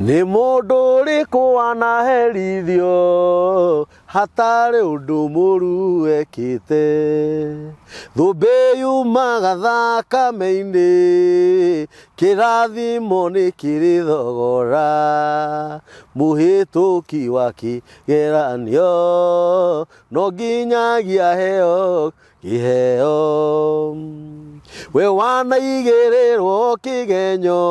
Nĩ mũndũ ũrĩkũ wanaherithio hatarĩ ũndũ mũru ekĩte, thũmbĩ yumaga thakame-inĩ, kĩrathimo nĩ kĩrĩ thogora, mũhĩtũki wa kĩgeranio no nginyagia heo kĩheo. We wanaigĩrĩrwo kĩgenyo,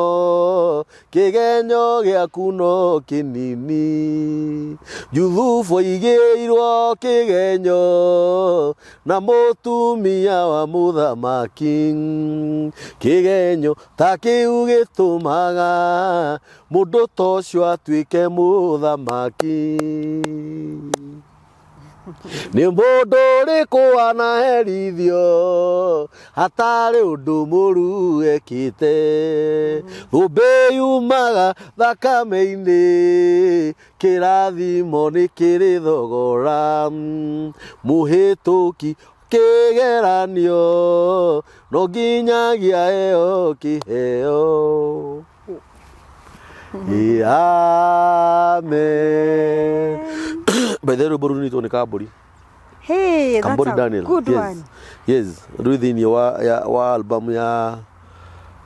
kĩgenyo gĩaku no kĩnini, Juthubu aigĩirwo kĩgenyo na mũtumia wa mũthamaki, kĩgenyo ta kĩu gĩtũmaga mũndũ ta ũcio atuĩke mũthamaki. Nĩ mũndũ ũrĩkũ wanaherithio hatarĩ ũndũ mũru ekĩte, thũmbĩ yumaga thakame-inĩ, kĩrathimo nĩ kĩrĩ thogora, mũhĩtũki kĩgeranio no nginyagia heo kĩheo. Amen. By the way, rwĩmbo rũu nĩ nĩ Kambũri. Hey, Kambũri that's Daniel. a good Yes. one. Yes, rwĩ thĩinĩ wa album ya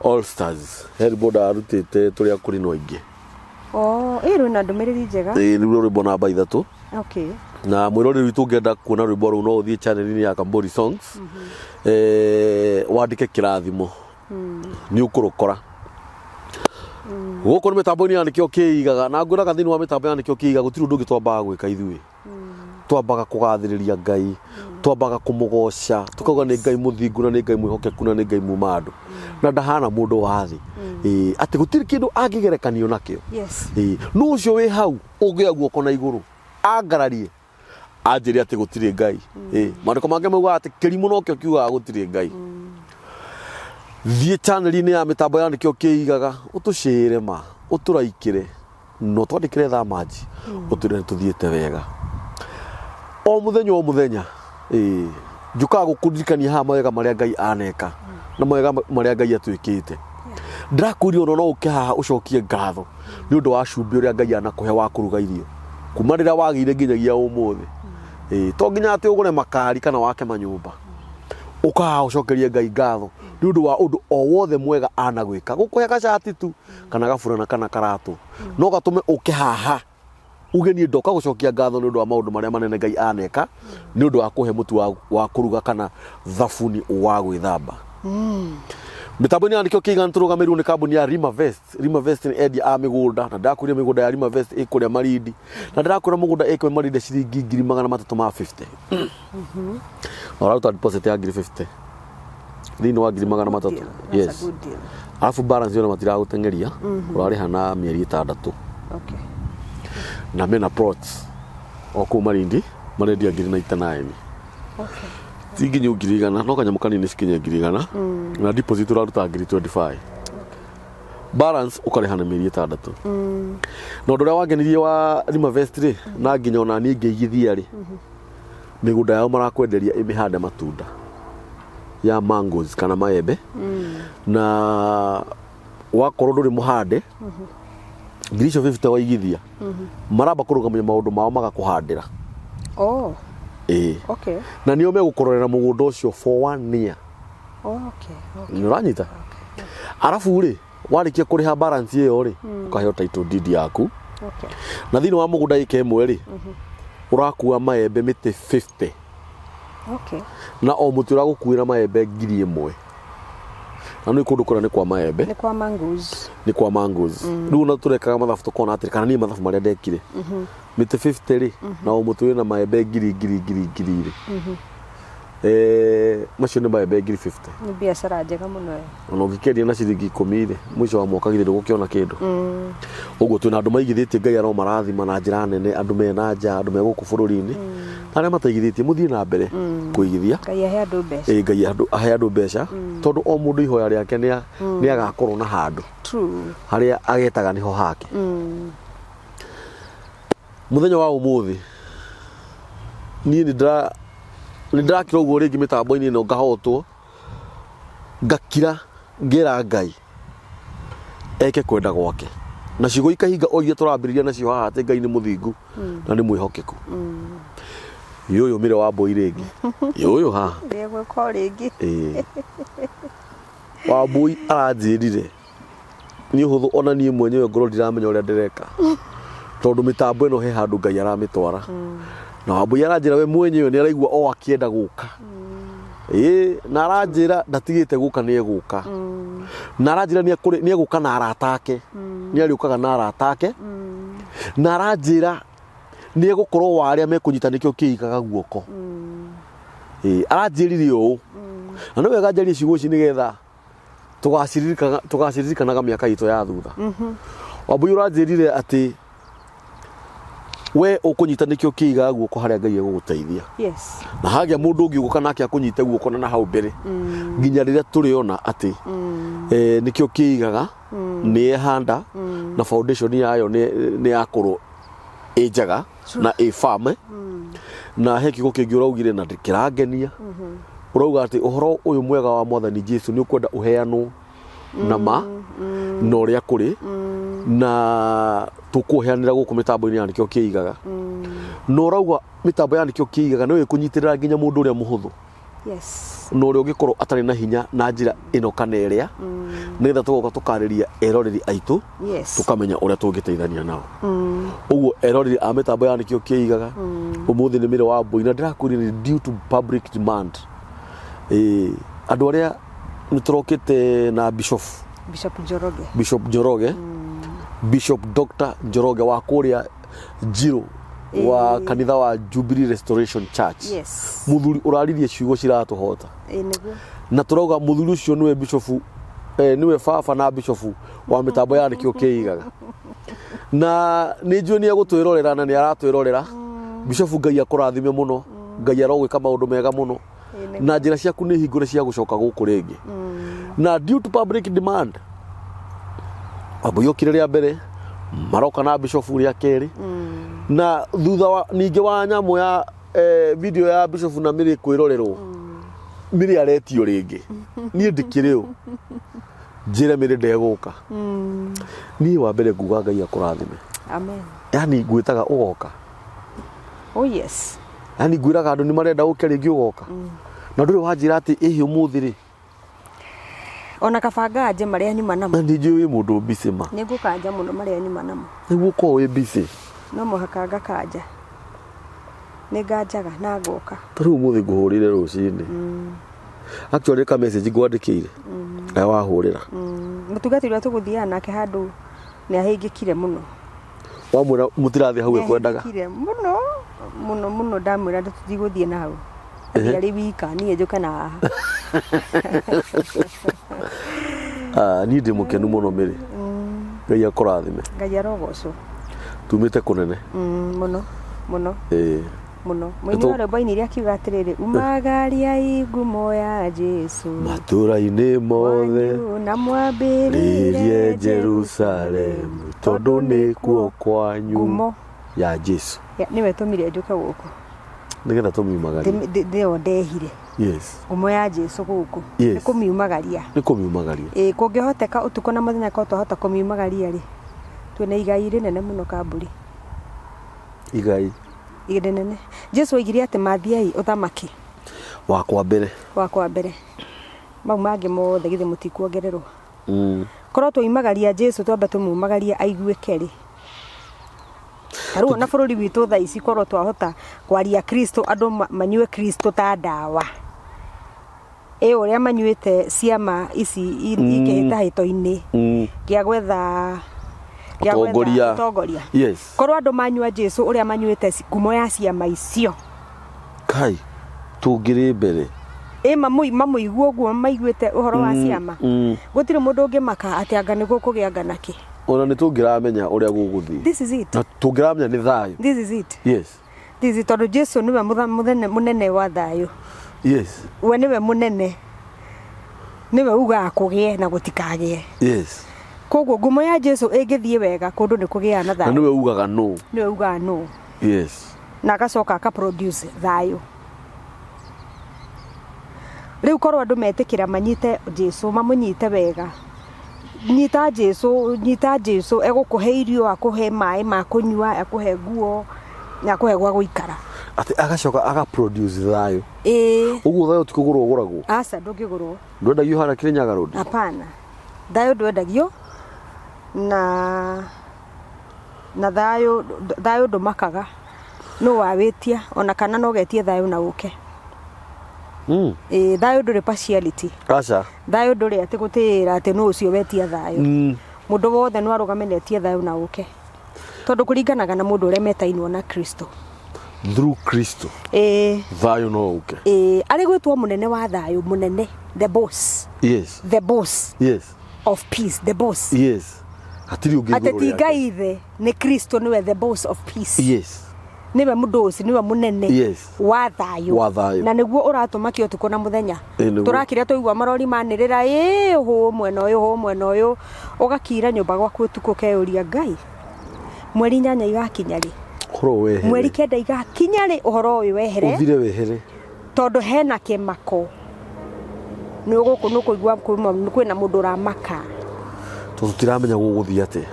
All Stars. Herbo ndarutĩte tũrĩa kũrĩ no aingĩ. Oh, rwĩna ndũmĩrĩri njega. Nĩruo rwĩmbo namba 3. Okay. Na mwĩroreri witũ ũngĩenda kuona rwĩmbo rũu no ũthiĩ channel-inĩ ya Kambũri Songs. Wandĩke kĩrathimo. Niukorwo. Gũkũ nĩ mĩtambo-inĩ ya nĩkĩo kĩigaga, na ngwĩraga thĩinĩ wa mĩtambo ya nĩkĩo kĩigaga gũtirĩ ũndũ ũngĩ twambaga gwĩka ithuĩ. Twambaga kũgathĩrĩria Ngai, twambaga kũmũgoca, tukauga nĩ Ngai mũthingu na nĩ Ngai mwĩhokeku na nĩ Ngai muma andũ, na ndahana mũndũ wa thĩ, atĩ gũtirĩ kĩndũ angĩgerekanio nakĩo. No ũcio wĩ hau ũngĩoya guoko na igũrũ angararie anjĩre atĩ gũtirĩ Ngai. Maandĩko mangĩ maugaga atĩ kĩrimũ nokĩo kiugaga gũtirĩ Ngai. Thiĩ channel-inĩ ya mĩtambo ya nĩkĩo kĩigaga, ũtũcĩre ma, ũtũraikĩre, no twandĩkĩre thamanji, ũtwĩre nĩtũthiĩte wega. O mũthenya, njũkaga gũkũririkania haha mawega marĩa Ngai aneka, na mawega marĩa Ngai atwĩkĩte. Ndĩrakũria ono no ũke haha ũcokie ngatho nĩ ũndũ wa cumbĩ ũrĩa Ngai anakũhe wa kũruga irio, kuma rĩrĩa wagĩire nginyagia ũmũthĩ. To nginya atĩ ũgũre makari kana wake manyũmba, ũkaha ũcokerie Ngai ngatho nĩ ũndũ wa ũndũ o wothe mwega anagwĩka, gũkũhe gacati tu kana gaburana kana karatũ, no gatũme ũke haha uge niĩ ndoka gũcokia ngatho nĩ ũndũ wa maũndũ marĩa manene Ngai aneka, nĩ ũndũ wa kũhe mũtu wa kũruga kana thabuni wa gwĩthamba. Mĩtambo-inĩ ya nĩkĩo kĩigana tũrũgamĩrĩirwo nĩ kambuni ya Rimavest. Rimavest nĩ endia a mĩgũnda, na ndĩrakũria mĩgũnda ya Rimavest ĩkũrĩa Marindi, na ndĩrakũria mũgũnda ĩkũrĩa Marindi ciringi 350,000. Na ũraruta deposit ya 50,000 thĩinĩ wa 300,000. Yes. Alafu balance yona matiragũteng'eria, ũrarĩha na mĩeri 6. Okay. Na mena plots o kũu Marindi marendia 99. Okay. Tinginyo 100 no kanyamũ kanini cikinye 100 na deposit ũraruta 25. Balance ũkarĩha na mĩeri 6. Na ũndũ ũrĩa wangenirie wa Rimavest rĩ, na nginya ona niĩ ngĩigithia rĩ, mĩgũnda yao marakwenderia ĩmĩhande matunda ya mangoes kana maembe, na wakorwo ndũrĩ mũhande 50,000 waigithia, maramba kũrũgamia maũndũ mao magakũhandĩra. Okay. Na nĩo megũkororera mũgũnda ũcio for 1 year. Okay. Nĩ ũranyita? Arabu rĩ, warĩkia kũrĩha balance ĩyo rĩ, ũkaheo title deed yaku. Okay. Na thĩinĩ wa mũgũnda ĩka ĩmwe rĩ, ũrakua maembe mĩtĩ 50. Okay. Na o mũtĩ ũragũkuĩra maembe 1,000. Na nĩ kũndũ kũrĩa nĩ kwa maembe. Nĩ kwa mangoes. Nĩ kwa mangoes. Rĩu na tũrekaga mathabu tũkona atĩ kana niĩ mathabu marĩa ndekire. Mĩtĩ 50 rĩ, na o mũtĩ wĩna maembe 1,000 rĩ. Macio nĩ maembe 50,000. Nĩ biacara njega mũno ĩyo. Ona ũngĩkendia na ciringi 10 rĩ, mũico wa mwaka githĩ ndũgũkĩona kĩndũ. Ũguo twĩna andũ maigithĩtie Ngai aro marathima na njĩra nene, andũ mena nja, andũ me gũkũ bũrũri-inĩ. Na arĩa mataigithĩtie mũthiĩ na mbere kũigithia. Ngai ahe andũ mbeca. Ngai ahe andũ mbeca, tondũ o mũndũ ihoya rĩake nĩ agakorwo na handũ. True. Harĩa agetaga niho hake. Mũthenya wa ũmũthĩ niĩ nĩndĩrakira ũguo rĩngĩ mĩtambo-inĩ ĩno ngahotwo, ngakira ngera Ngai eke kwenda gwake. na cigo ikahinga o iria turambiriria nacio haha ati Ngai ni muthingu na ni mwihokeku yoyo mire wa mbui ringi yoyo ha Ndegwe ko ringi wa mbui aranjirire ni huthu ona nie mwenyewe ngoro ndiramenya uria ndireka tondu mitambo ino he handu Ngai aramitwara na wa mbui aranjira we mwenyewe ni araigua o akienda guka na aranjira ndatigite guka ni eguka na aranjira ni eguka na aratake ni ariukaga na aratake na aranjira ni egukorwo wa aria mekunyitanikio kiikaga guoko aranjirire u na no wega njari cigo ici nigetha tugaciririkanaga miaka itu ya thutha Wambui uranjirire ati we ukunyitanĩkio kiiga guoko haria Ngai eguguteithia yes na hagia mundu ungi guka nake akunyite guoko na hau mbere nginya riria turiona ati nikio kiigaga ni ehanda na foundation yayo ni yakorwo enjaga na firm na he kigo kingi uraugire na ndikirangenia urauga ati uhoro uyu mwega wa Mwathani Jesu ni ukwenda uheanwo na ma no ria kuri na tukuheanira guku mitambo-ini ya nikio kiigaga no urauga mitambo ya nikio kiigaga no ikunyitirira nginya mundu uria muhuthu yes no uri ungikoro atari na hinya na njira ino kana iria nigetha tugoka tukariria eroreri aitu tukamenya uria tungiteithania nao uguo eroreri a mitambo ya nikio kiigaga umuthi ni mire wa mbui na ndirakwirira due to public demand andu aria niturokite na Bishop Njoroge Bishop Dr. Njoroge wa kuria Jiro wa kanitha wa Jubilee Restoration Church muthuri uraririe ciugo ciratuhota na turauga muthuri ucio niwe bishop niwe baba na bishop wa mitambo ya nikio kiigaga na ni njue ni agutwirorera na ni aratwirorera bishop Ngai akurathime muno Ngai arogwika maundu mega muno na njira ciaku ni hingure cia gucoka guku ringi na due to public demand Wambui yokire ria mbere maroka na bishop ria keri na thutha wa ninge wa nyamu ya video ya bishop na miri kwirorerwo miri aretio ringi nie ndikireo njire miri ndeguka nie wa mbere nguga Ngai akurathime amen yani ngwitaga ugoka oh yes yani ngwiraga andu ni marenda uke ringi ugoka na nduri wanjira ati ehi umuthi ri ona kabanga nje maria nyuma namo na ndije wi mundu busy ma ningukanja muno maria nyuma namo niguo ko wi busy no muhakanga kanja ninganjaga na ngoka tari umuthi nguhurire rucini actually ka message ngwandikire wa hurira mutugati ria tuguthia nake handu ni ahingikire muno wamwira mutirathi hau ekwendaga muno ndamwira tutiguthie na hau ari wika nie njuka na ni ndi mukenu muno miri Ngai akurathime Ngai arogocwo tumite kunene muno muno Ito- mwini baini ria kiuga atiriri umagaria ingumo ya Jesu matura-ini mothe na mwambiririe ririe Jerusalemu tondu ni kuo kwanyu ngumo ya Jesu niwe tumire njuke guku nigetha tumiumagaria ndio ndehire yes ngumo ya Jesu guku Yes. ni kumiumagaria ni kumiumagaria kungihoteka utuko na muthenya ko twahota kumiumagaria ri twene igai rinene muno kamburi igai irinene Jesu oigire ati mathiai uthamaki wakwa mbere mau mangi mothe githe mutikuongererwo korwo tuimagaria Jesu twamba tumuumagaria aiguike ri taruo na bururi witu thaa ici korwo twahota kwaria Kristo andu manyue Kristo ta ndawa uria manyuite ciama ici ikihitahito-ini gia gwetha utongoria yes korwo andu manyua Jesu uria manyuite ngumo ya ciama icio kai tungiri mbere mamuigua guo maiguite uhoro wa ciama gutire mundu ungimaka ati anga niguo kugianga naki ona ni tungiramenya uria guguthii this is it na tungiramenya ni thayu this is it yes this is tondu Jesu niwe munene wa thayu yes we niwe munene niwe uga kugie na gutikagie yes koguo ngumo ya Jesu ingithie wega kundu ni kugia na na thayu niwe ugaga no niwe uga no yes na agacoka akaproduce thayu riu korwo andu metikira manyite Jesu mamunyite wega nyita Jesu egukuhe irio, akuhe mai ma kunyua, akuhe nguo na akuhe gwa guikara. Ati agacoka aga produce thayo. Uguo thayo tikugurwo guragwo. Asa ndungigurwo. Ndwendagio hara Kirinyaga Road. Hapana. Thayo ndwendagio na thayo ndumakaga. No wawitia ona kana no getie thayo na uke. Thayo nduri partiality. Acha. Thayo nduri ati gutira ati no ucio wetia thayo. Mundu wothe no arugamenetie thayo na uke. Tondu kuringanaga na mundu uria metainwo na Kristo. Through Kristo. Thayo no uke. Ari gwitwo munene wa thayo, munene, the boss. Yes. The boss. Yes. Of peace, the boss. Yes. Atiri ungiguru. Ateti Ngai ni Kristo niwe the boss of peace. Yes. Niwe mudosi, niwe munene. Yes. Wa thayo. Na niguo uratuma ki utuko na muthenya. Turakiria tuigwa marori manirira ho mwena uyu ugakira nyumba gwaku utuko keuria Ngai. Mweri 8 igakinya ri. Uhoro wehere. Mweri 9 igakinya ri uhoro uyu wehere. Uthire wehere. Tondu hena kimako. Ni guku no kuigwa kwina mundu ramaka. Tutiramenya guguthia ate.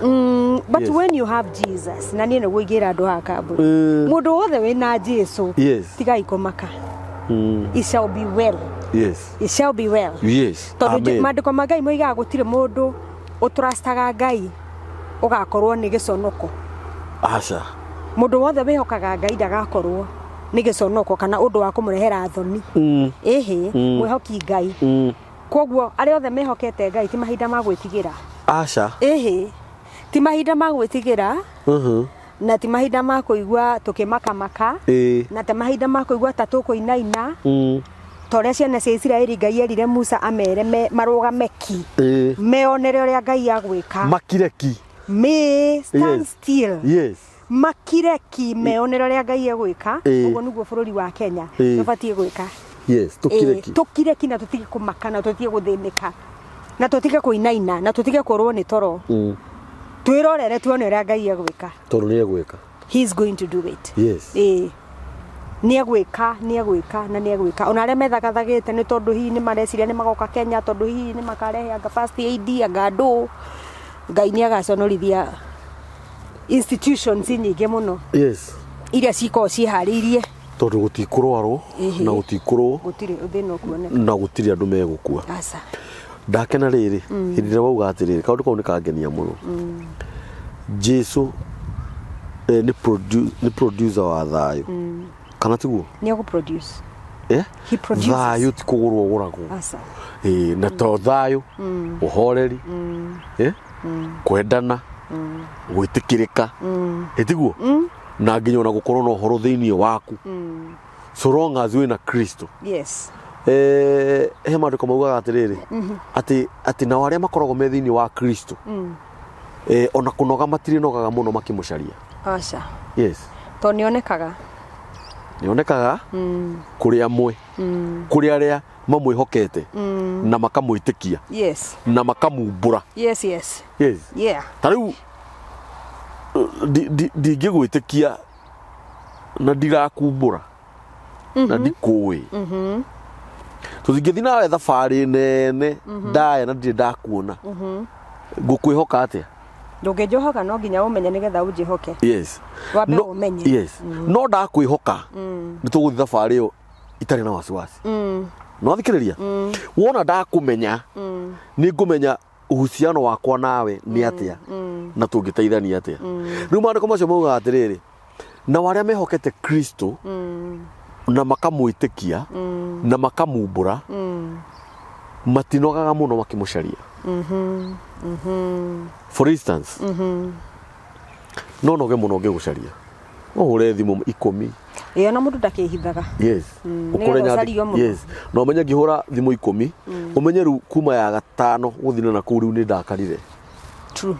But yes. When you have Jesus, na niĩ nĩguo ingĩra andũ ha kambuni. Mũndũ wothe wĩna Jesu. Yes. Tigai kũmaka. It shall be well. Yes. It shall be well. Yes. Tondũ maandĩko ma Ngai moigaga gũtirĩ mũndũ ũtũrastaga Ngai ũgakorwo nĩ gĩconoko. Aca. Mũndũ wothe wĩhokaga Ngai ndagakorwo nĩ gĩconoko kana ũndũ wa kũmũrehera thoni. Mwĩhoki Ngai. Koguo arĩa othe mehokete Ngai ti mahinda ma gwĩtigĩra. Aca. Ti mahinda ma gwĩtigĩra. Na ti mahinda ma kũigua tũkĩmakamaka. Na ti mahinda ma kũigua ta tũkũinaina. Torĩa ciana cia Isiraeli Ngai erire Musa amere marũgame ki. Meonere ũrĩa Ngai agwĩka. Makire ki. Stand still. Yes. Makire ki meonere ũrĩa Ngai agwĩka. Ũguo nĩguo bũrũri wa Kenya tũbatiĩ gwĩka. Yes, tukireki. Tukireki na tutige kumaka na tutige guthĩnĩka. Na tutige kuinaina na tutige kurwo nĩ toro. Twirorere tuone ũrĩa Ngai agwĩka. Toro nĩ agwĩka. He is going to do it. Yes. Nĩ agwĩka na nĩ agwĩka. Ona arĩa methagathagĩte nĩ tondu hihi nĩ mareciria nĩ magoka Kenya tondu hihi nĩ makarehe anga first aid anga ndũ. Ngai nĩ agaconorithia institutions nyingĩ mũno. Yes. Iria cikoragwo ciĩharĩirie. Tondu gutikurwarwo na gutikurwo gutire thĩna kuoneka na gutire andu megukua. Aca. Ndakena riri hindi ĩrĩa wauga atiriri kaundu kau nĩ kangenia mũno. Jesu ni producer wa thayo. Kana tiguo? Nĩ agũ produce. He produces. Thayo ti kugurwo guragwo. Aca. Na to thayo uhoreri kwendana gwitikirika tiguo na nginya ona gukorwo no horo thiini waku so long as we na Kristo. Yes. He maandiko maugaga atiriri ati na waria makoragwo me thiini wa Kristo ona kunoga matiri nogaga muno makimucaria. Aca. Yes. To nionekaga kuri amwe kuri aria mamwihokete na makamwitikia. Yes. Na makamumbura. Yes. Yes. Yeah. Tariu ndingĩgwĩtĩkia na ndirakumbũra na ndikuĩ tũtingĩthiĩ nawe thabarĩ nene ndaya na ndirĩ ndakuona ngũkwĩhoka atĩa? Ndũngĩnjohoka no nginya ũmenye nĩgetha ũnjĩhoke. Yes. Wambe ũmenye. Yes. No ndakwĩhoka nĩ tũgũthiĩ thabarĩ ĩyo itarĩ na wasiwasi. No thikĩrĩria wona ndakũmenya nĩ ngũmenya uhusiano wakwa nawe nĩ atĩa na tũngĩteithania atĩa. Rĩu maandĩko macio maugaga atĩrĩrĩ na waria mehokete Kristo na makamwĩtĩkia na makamumbũra matinogaga mũno makĩmũcaria. For instance no noge mũno ngĩgũcaria no ũre thimũ 10. Na mũndũ ndakĩhithaga. Yes. Yes. No menye ngĩhũra thimũ 10 ũmenye rĩu kuma ya gatano gũthina na kũu rĩu nĩ ndakarire. True.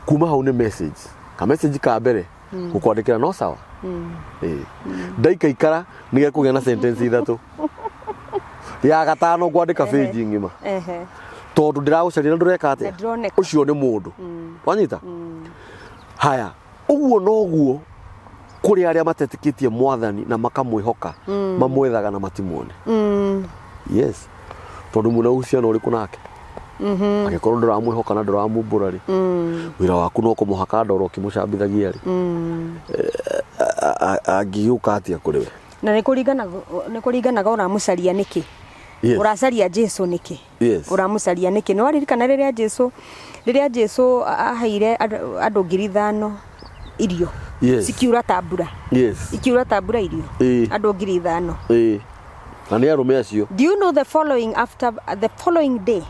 Kuma hau nĩ message. Ka message ka mbere gũkwandĩkĩra no sawa. Ndaikaikara nĩ gekũgĩa na sentence ithatũ. Ya gatano ngwandĩka page ng'ima. Tondu ndiragũcaria na ndũreka atĩa? Ũcio nĩ mũndũ. Wanyita? Haya. Ũguo noguo kuri aria matetĩkĩtie Mwathani na makamwĩhoka mamwethaga na matimuone. Yes. Tondu muna uhusiano ũrĩkũ nake? Agikorwo nduramuihoka na nduramumbura ri wira waku no kumuhaka ndoro kimucambithagia ri agiuka atia kuriwe na nikuringanaga uramucaria niki uracaria Jesu niki uramucaria niki no aririkana riria Jesu ahaire andu 5,000 irio sikiura tabura ikiura tabura irio andu 5,000 na ni arume acio. Do you know the following day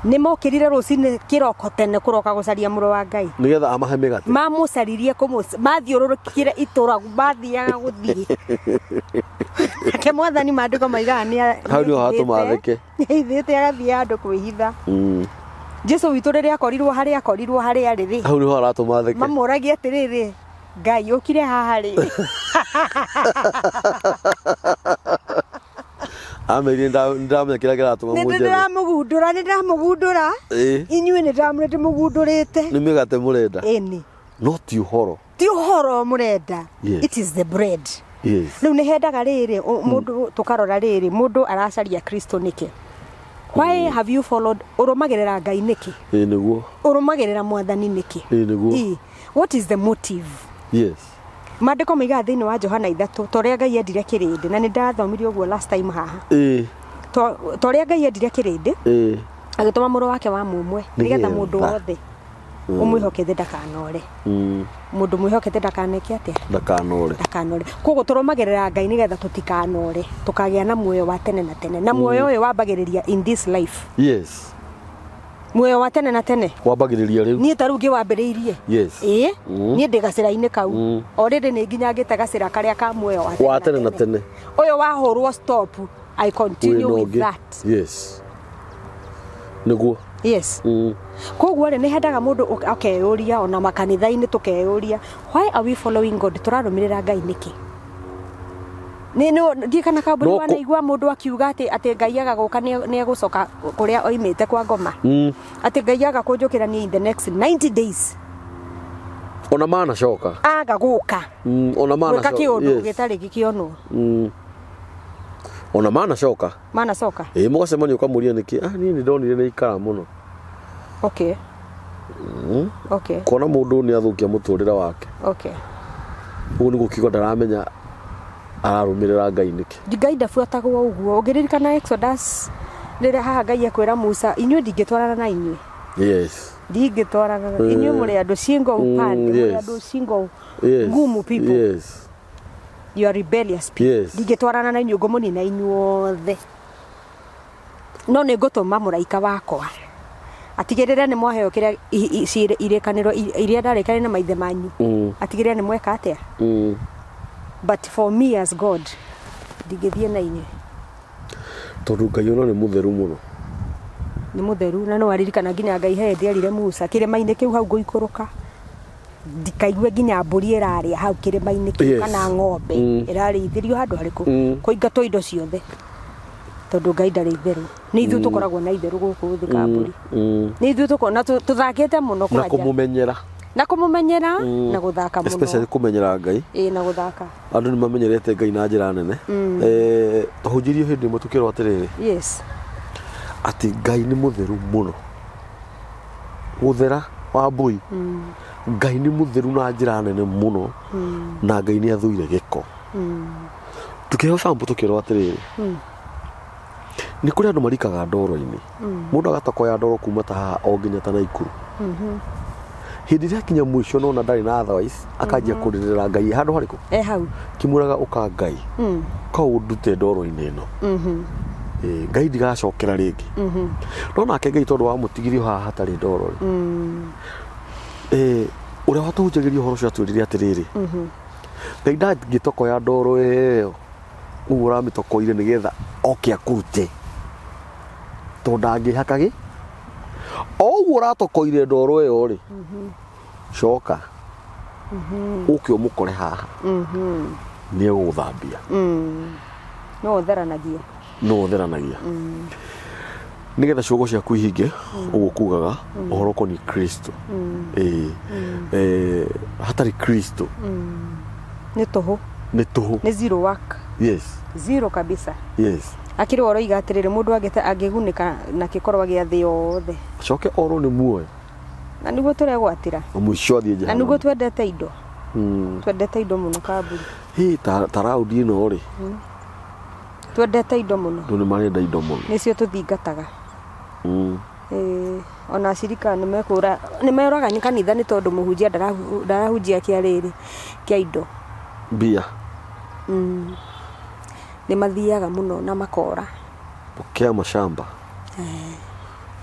ni mokirire rucini kiroko tene kuroka gucaria muru wa Ngai nigetha amahe migate mamucaririe mathiururukire itura mathiaga guthii ke mwathani mandiko maigaga ni hau ni hatumatheke ithite agathii andu kwihitha Jesu witu riria akorirwo haria riri hau ni ho aratumatheke mamuragia atiriri Ngai ukire haha ri ameri ndamenya kira kiratuma munjera ndamugundura inyuĩ nĩ ndamurete mugundurite ni migate murenda eni no ti uhoro murenda it is the bread riu nĩ hendaga riri mundu tukarora riri mundu aracaria Kristo niki why have you followed urumagirira Ngai niki niguo urumagirira mwathani niki niguo what is the motive Mandiko maiga thiini wa Johana 3 toria Ngai endire kirindi na ni ndathomirie uguo last time haha toria Ngai endire kirindi agituma muru wake wa mumwe nigetha mundu wothe umwihokethe ndakanore mundu mwihokethe ndakaneke atia ndakanore koguo turumagirira Ngai nigetha tutikanore tukagia na muoyo wa tene na tene na muoyo uyu wambagiriria in this life muoyo wa tene na tene wambagiriria riu ni taru ngi wambiriirie ni ndigacira-ini kau already ni nginya ngite gacira karia ka muoyo wa tene na tene uyu wahurwo stop I continue with that niguo koguo ni hendaga mundu akeyuria ona makanitha-ini tukeyuria why are we following God turarumirira Ngai niki ndikana kaburi wanaigua mundu akiuga ati Ngai agaguka ni egucoka kuria oimite kwa ngoma ati Ngai agakunjukira ni in the next 90 days ona mana coka agaguka ona mana coka kiundu gitari gikionwo ona mana coka mugacemania ukamuria niki ni ndonire ni ikara muno kona mundu ni athukia muturira wake ugu ni gukigo ndaramenya ararumirira Ngai niki Ngai ndafuatagwo uguo ugiririkana Exodus rire haha Ngai akwira Musa inyuĩ ndingĩtwarana na inyuĩ ndingĩtwarana inyuĩ mũrĩ andũ cingo upande mũrĩ andũ cingo ngumu people you are rebellious people ndingĩtwarana na inyuĩ ngũmũnina inyuothe no nĩ ngũtũma mũraika wakwa atigĩrĩre nĩ mwaheo kĩrĩa irĩkanĩro iria ndarĩkanĩire na maithe manyu atigĩrĩre nĩ mweka atĩa but for me as God ndigithie na inyuĩ tondu Ngai ono nĩ mutheru muno nĩ mutheru na no aririkana nginya Ngai he ndierire Musa kĩrĩma-inĩ kĩu hau ngũikũrũka ndikaigue nginya mbũri ĩrarĩa hau kĩrĩma-inĩ kĩu kana ng'ombe ĩrarĩithĩrio handũ harĩkũ kũingatwo indo ciothe tondu Ngai ndarĩ itherũ nĩ ithuĩ tũkoragwo na itherũ gũkũ thĩ ka mbũri nĩ ithuĩ tũkoragwo tũthakĩte mũno na kũmũmenyera na guthaka muno especially kumenyera Ngai na guthaka andu ni mamenyerete Ngai na njira nene tuhunjirie hindi mutukiro atiriri ati Ngai ni mutheru muno guthera wa mbui Ngai ni mutheru na njira nene muno na Ngai ni athuire giko tukiho fambu tukiro atiriri ni kuri andu marikaga ndoro-ini mundu agatakoya ndoro kuma ta haha o nginya ta Naikuru hindi ria kinya mwisho no na ndari na otherwise akajia kuririra Ngai handu hariku hau kimuraga uka Ngai ko ndute ndoro-ini ino Ngai ndigacokera ringi no nake Ngai tondu wa mutigirio haha hatari ndoro uria watuhunjagiria horo cia twirire atiriri Ngai ndangitokoya ndoro iyo ugura mitokoire nigetha oke akurute tondu angihakagi oguo ratokoire ndoro iyo ri coka uke umukore haha ni eguthambia no theranagia nigetha ciugo ciaku ihinge uguo kugaga uhoro koni Kristo hatari Kristo ni tuhu ni zero work zero kabisa akiri oroiga atiriri mundu angigunika na gikorwa gia thi yothe acoke oro ni muoyo na niguo turegwatira muico athie na niguo twendete indo twendete indo muno kamburi hi taraudi ino ri twendete indo muno ndu ni marenda indo muno nicio tuthingataga ona cirika nimeuraga ni kanitha ni tondu muhunjia ndarahunjia kia riri kia indo mbia ni mathiaga muno na makora pokea mashamba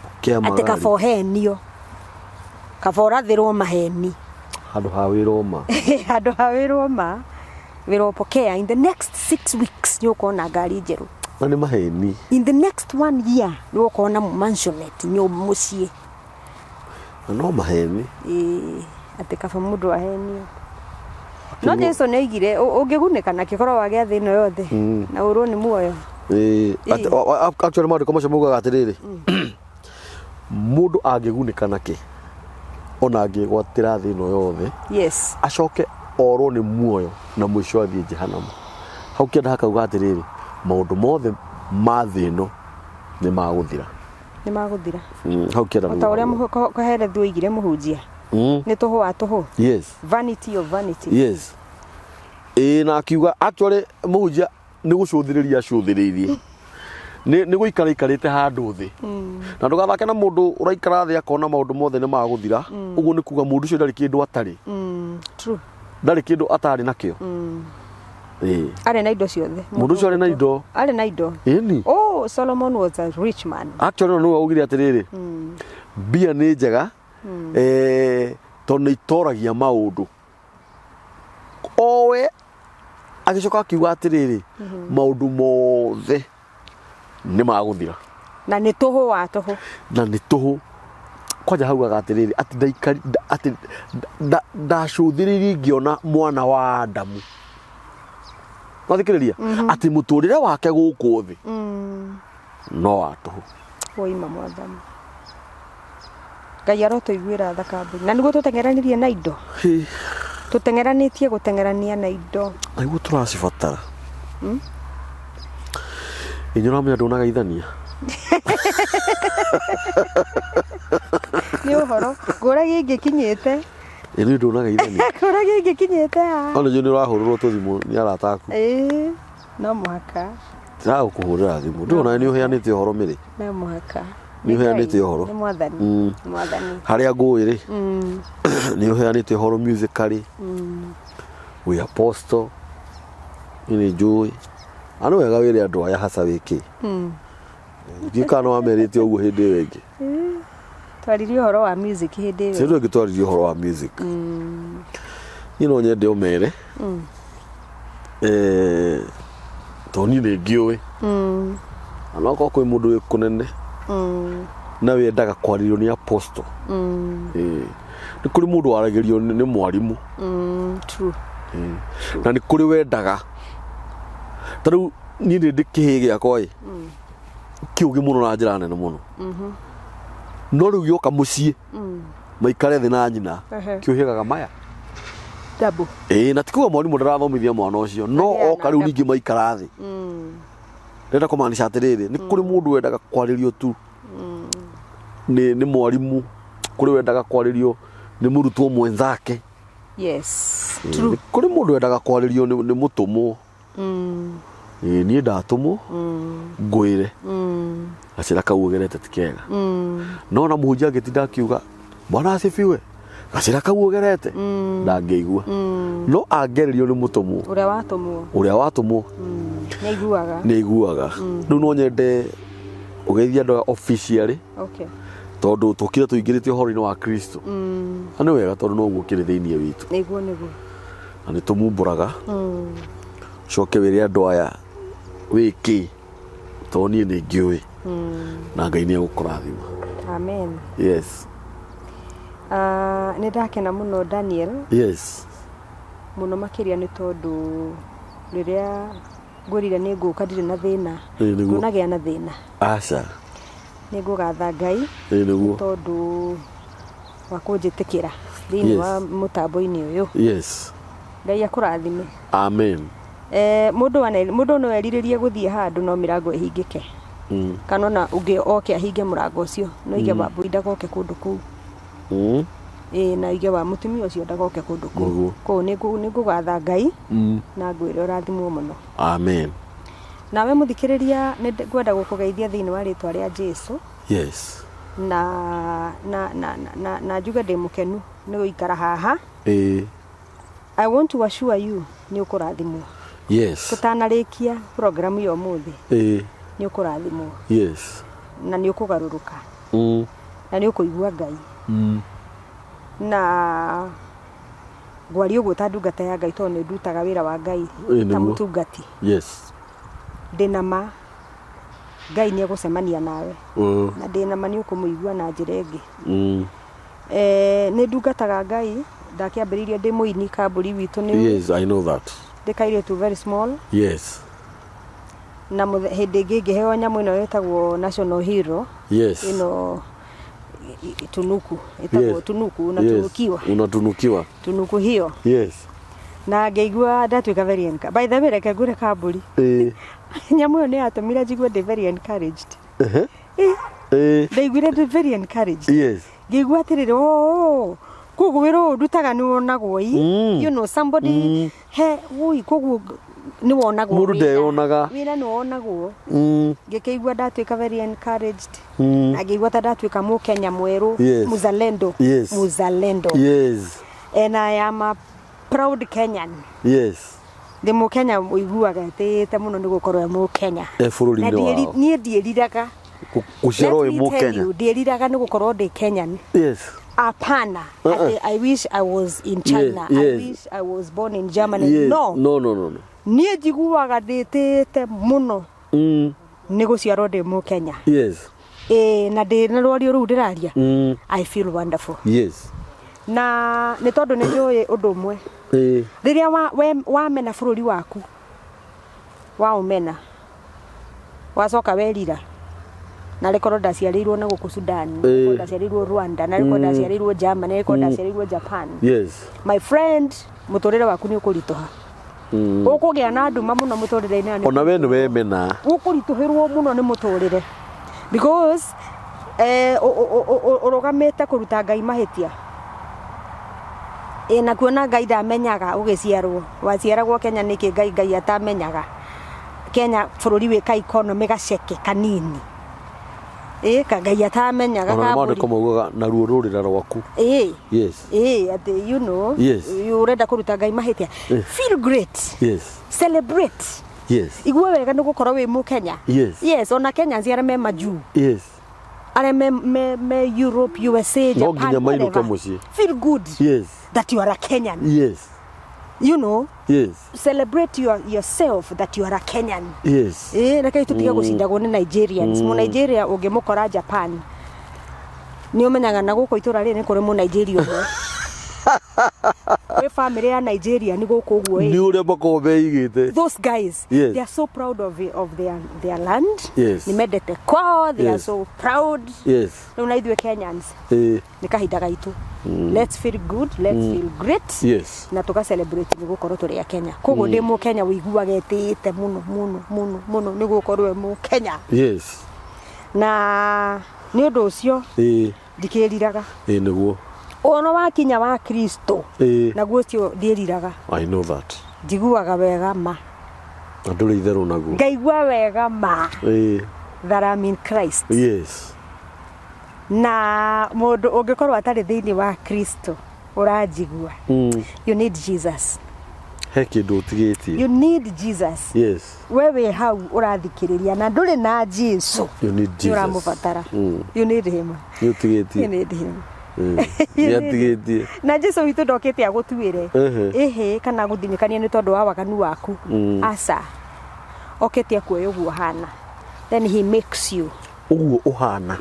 pokea magari ate kafohenio kaforathirwo maheni handu hawirwo ma wiro pokea in the next 6 weeks nyukona ngari njeru na ni maheni in the next 1 year nyukona mansionette mucie no maheni ate kafa mundu ahenio no Jesu neigire ungigunika na kikoro wa gia thino yothe na urwo ni muoyo actually mari koma mugaga atiriri mundu angigunika naki ona angigwatira thino yothe yes acoke orwo ni muoyo na mwisho athie jehanamu hau kienda hakauga atiriri maundu mothe ma thino ni maguthira hau kienda ta uria muhere thuigire muhunjia ni tuhu wa tuhu yes vanity of vanity yes na akiuga actually muhunjia ni gucuthiriria acuthiririe ni guikarikarite handu thi na ndugathake na mundu uraikara thi akona maundu mothe ni maguthira uguo ni kuga mundu ucio ndari kindu atari true ndari kindu atari nakio are na indo ciothe mundu ucio ari na indo ni Solomon was a rich man actually no augire atiriri bia ni njega tondu itoragia maundu owe agicoka akiuga atiriri maundu mothe ni maguthira na ni tuhu wa tuhu kwaja hauga atiriri ati ndaikari ati ndacuthiririe ngiona mwana wa Adamu wathikiriria ati muturire wake guku thi no wa tuhu oima mwathani Ngai arotuiguira thakamburi na niguo tutengeranirie na indo tutengeranitie gutengerania na indo niguo turacibatara inyora mya ndonaga ithania ni uhoro ngura gingikinyite ni ndonaga ithania ngura gingikinyite ona jo ni urahururwo tuthimu ni arataku no muhaka tira kuhurira thimu ndona ni uheanite uhoro miri no muhaka ni uheanite uhoro ni mwathani haria nguiri ni uheanite uhoro musically we apostle ni joy ano wega wire andu aya hasa wiki gikano wamerite uguo hindi wengi twaririe uhoro wa music hindi wengi sio ngitwaririe uhoro wa music no nyende umere toni ni ngiuwi anoko kwi mundu wi kunene na wendaga kwaririo ni apostle ni kuri mundu waragirio ni mwarimu true na ni kuri wendaga taru ni ndi kihi giakwa kiugi muno na njira nene muno no riu gioka mucii maikare thi na nyina kiuhigaga maya dabu na tikuwa mwarimu ndarathomithia mwana ucio no oka riu ningi maikara thi ndenda kumaanisha atiriri ni kuri mundu wendaga kwaririo tu ni mwarimu kuri wendaga kwaririo ni murutwo mwenzake yes true kuri mundu wendaga kwaririo ni mutumwo ni ndatumwo ngwire acira kaugerete tikega no na muhunjia ngitinda akiuga bwana asifiwe acira kaugerete ndangeigua no angeririo ni mutumwo uria watumwo ni iguaga riu no nyende ugeithia ndo officially okay tondu tukire tuingirite uhoro-ini wa Kristo ani wega tondu no guo kiri thiini witu niguo ani tumumburaga coke wire andu aya wiki toni ni ngiui na Ngai ni agukurathima amen yes ni ndakena muno Daniel yes muno makiria ni tondu riria ngurire ni nguka ndire na thina ngunagia na thina aca ni ngugatha Ngai niguo tondu wa kunjitikira thiini wa mutambo-ini uyu yes Ngai akurathime amen Mundu no eriririe guthie handu no mirango ihingike. Kana na ungi oke ahinge murango ucio no ige babu indagoke kundu kuu. Na ige wa mutumia ucio ndagoke kundu kuu. Ko ni ngugatha Ngai na ngwire urathimwo muno. Amen. Nawe muthikiriria ni ngwenda gukugeithia thiini wa ritwa ria Jesu. Yes. Na njuge ndi mukenu ni guikara haha. I want to assure you ni ukurathimwo. Yes. Tutanarikia program yo muthi. Ni ukurathimwo. Yes. Na ni ukugaruruka. Na ni ukuigua Ngai. Na gwari uguo ta ndungata ya Ngai to ni ndutaga wira wa Ngai ta mutungati. Yes. Ndinama Ngai ni agucemania nawe. Na ndinama ni ukumuigua na njira ingi. Ni ndungataga Ngai ndakiambiriria ndi muini kamburi witu ni. Yes, I know that. Ndikaire tu very small. Yes. Na hindi ingi ngiheo nyamu ino yetagwo national hero. Yes. Tunuku etagwo tunuku unatunukiwa. Unatunukiwa. Tunuku hiyo. Yes. Na ngeigua ndatuika very encouraged. By the way reke ngure kamburi. Nyamu ino ni atumira njigwe ndi very encouraged. Ndaiguire ndi very encouraged. Yes. Ngeigua atiriri koguo wiro ndutaga ni wonagwo you know somebody koguo ni wonagwo mundu ndeyonaga wira ni wonagwo ngikeigua ndatuika very encouraged na ngeigua ta ndatuika mu Kenya mweru muzalendo. Yes. And I am a proud Kenyan. Yes. Ndi mu Kenya uiguaga tete muno ni gukorwo mu Kenya bururi-ini wao ni ndieriraga guciarwo mu Kenya ndieriraga ni gukorwo ndi Kenyan. Yes. Apana. I wish I was in China. Yes. I wish I was born in Germany. Yes. No. Nie njiguaga nditete muno. Ni guciarwo ndi mu Kenya. Yes. Na ndi na rwario ru ndiraria. I feel wonderful. Yes. Na ni tondu ni njui undu umwe. Riria wa mena bururi waku. Wa umena. Wacoka werira. Na rekorwo ndaciarirwo na guku Sudan, ndaciarirwo Rwanda, na rekorwo ndaciarirwo Germany, rekorwo ndaciarirwo Japan. Yes. My friend, mutorere waku ni ukuritoha. Ukugia na nduma muno mutorere-ini ni. Ona we ni wemena. Ukurituhirwo muno ni mutorere. Because urogamete kuruta Ngai mahitia. Na kuona Ngai ndamenyaga ugiciarwo. Waciaragwo Kenya niki Ngai atamenyaga. Kenya bururi wika economy gaceke kanini. Kagai atamenyaga kaburi. Ona maugaga na ruo rurira rwaku. Yes. At you know. Yes. Urenda kuruta Ngai mahitia. Feel great. Yes. Celebrate. Yes. Igwe wega ni gukorwo wi mu Kenya. Yes. Yes, ona Kenya nziare me maju. Yes. Are me Europe, USA, Japan. Feel good. Yes. That you are a Kenyan. Yes. You know. Yes. Celebrate yourself that you are a Kenyan. Yes. Na kai tutiga gucindagwo ni Nigerians. Mu Nigeria ungimukora Japan. Ni umenyaga na guko itura ri ni kuri mu Nigeria umwe. We family ya Nigeria ni guko guo ni uria bakobe igite. Those guys, yes. They are so proud of their land. Yes. Ni medete kwao, they are so proud. Yes. Na ithuĩ Kenyans. Ni kahinda gaitu. Let's feel good, let's feel great. Yes. Na tuka celebrate ni gukorwo turi a Kenya. Koguo ndi mu Kenya uiguaga etete muno ni gukorwo mu Kenya. Yes. Na ni undu ucio ndikiriraga. Niguo. Ona wakinya wa Kristo. Naguo ucio ndieriraga. I know that. Njiguaga wega ma. Andũ itherũ naguo. Ngaigua wega ma. That I'm in Christ. Yes. Na mundu ungikorwo atari thiini wa Kristo uranjigua. You need Jesus. He kindu utigitie. You need Jesus. Yes. Wewe hau urathikiriria na nduri na Jesu. You need Jesus. Uramubatara. You need him. You utigitie. You need him. Yatigitie. Na Jesu witu ndokete agutwire. Kana guthinikania ni tondu wa waganu waku. Asa. Okete akuoya uguo hana. Then he makes you. Uguo uhana.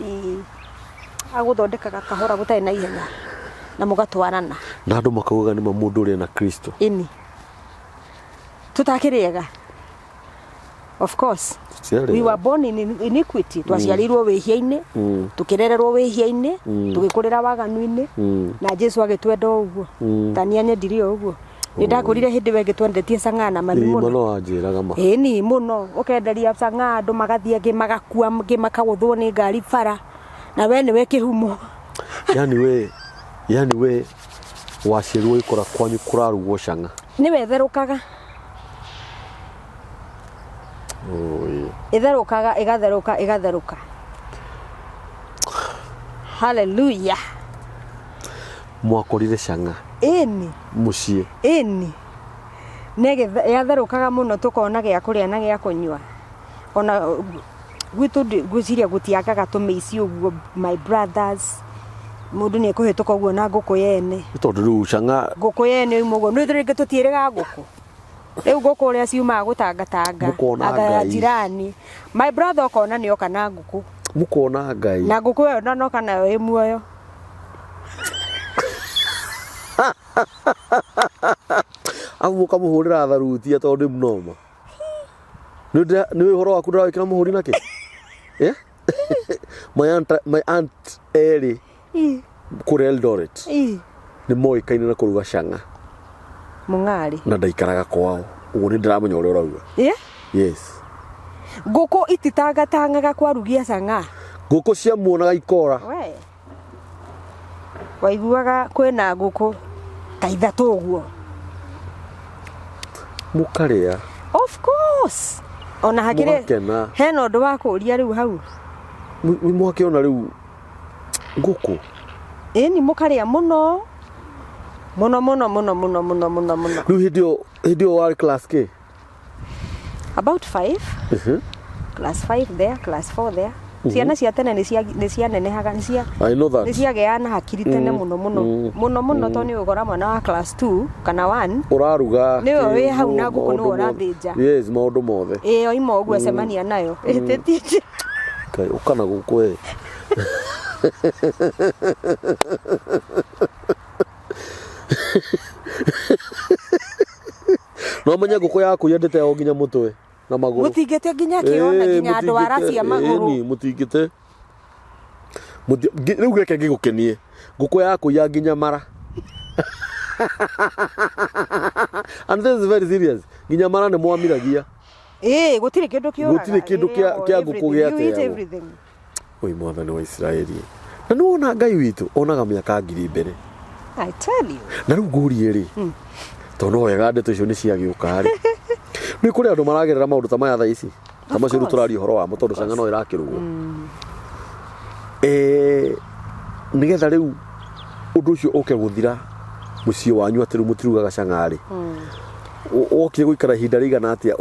Aguthondekaga kahora gutai na ihenya. Na mugatwarana. Na andu makauga ni mundu uri na Kristo. Ini. Tutakiriega. Of course. We were born in iniquity. Twaciarirwo wihia-ini, tukirererwo wihia-ini, tugikurira waganu-ini, na Jesu agitwenda uguo. Tania nyendire uguo. Ndakurire hindi wenge twendetie canga na mami muno. Muno anjiraga ma. Ni muno ukenderia canga andu magathie ngi magakua ngi makaguthwo ni ngari bara. Na we ni we kihumo. Yani we wacirwo ikora kwanyu kurarugwo canga. Ni wetherukaga. Itherukaga igatheruka. Hallelujah. Mwakorire canga. Eni. Mucie. Eni. Nege yatherukaga muno tukona gya kuria na gya kunywa. Ona gwitu gwiciria gutiagaga tumeici uguo my brothers. Mundu ni kuhituka uguo na nguku yene. Tondu riu canga. Nguku yene imugo ni ringi tutierega nguku. Riu nguku uria ciuma gutangatanga. Aga jirani. My brother okona ni oka na nguku. Mukona ngai. Na nguku yo no kana yo imuoyo. Amu kamuhurira tharuti tondu mnoma. Ni uhoro waku ndawikira muhuri nake? My aunt Eri. Kuri Eldoret. Ni moikaine na kuruga canga. Mungari. Na ndaikaraga kwao. Uguo ni ndiramenya uria urauga. Yes. Nguku ititangatangaga kwarugia canga. Nguku cia muonaga ikora. We. Waiguaga kwina nguku ta ithatu uguo. Mukaria. Of course. Ona hakire hena undu wa kuria riu hau. Mwakiona riu nguku. Ni mukaria muno. Muno. Riu hidio wari class K? About 5. Class 5 there, class 4 there. Ciana cia tene ni cia nenehaga ni cia. I know that. Ni cia geana hakiri tene muno to ni ugora mwana wa class 2 kana 1. Uraruga. Ni we hau na nguku no urathinja. Yes, maundu mothe. Oimo uguo semania nayo. Tetie. Kai ukana guku No menya nguku yaku yendete o nginya mutwe na maguru. Mutingite nginya kiona nginya andu aracia maguru. Ni mutingite. Riu geke ngigukenie. Nguku yaku ya nginya mara. And this is very serious. Nginya mara ne mwamiragia. Gutire kindu kiora. Gutire kindu kia nguku giate. Oi mwathani wa Israeli. Na ni wona Ngai witu onaga miaka 2000 mbere. I tell you. Na riu ngurie ri. Tono wega ndeto icio ni cia giuka ri. Ni kuri andu maragerera maundu ta maya tha ici. Tama ciru turari horo wa mutondu canga no irakirugwo. Nigetha riu undu ucio uke guthira mucio wanyu atiru mutirugaga canga ri. Okire guikara hinda rigana atia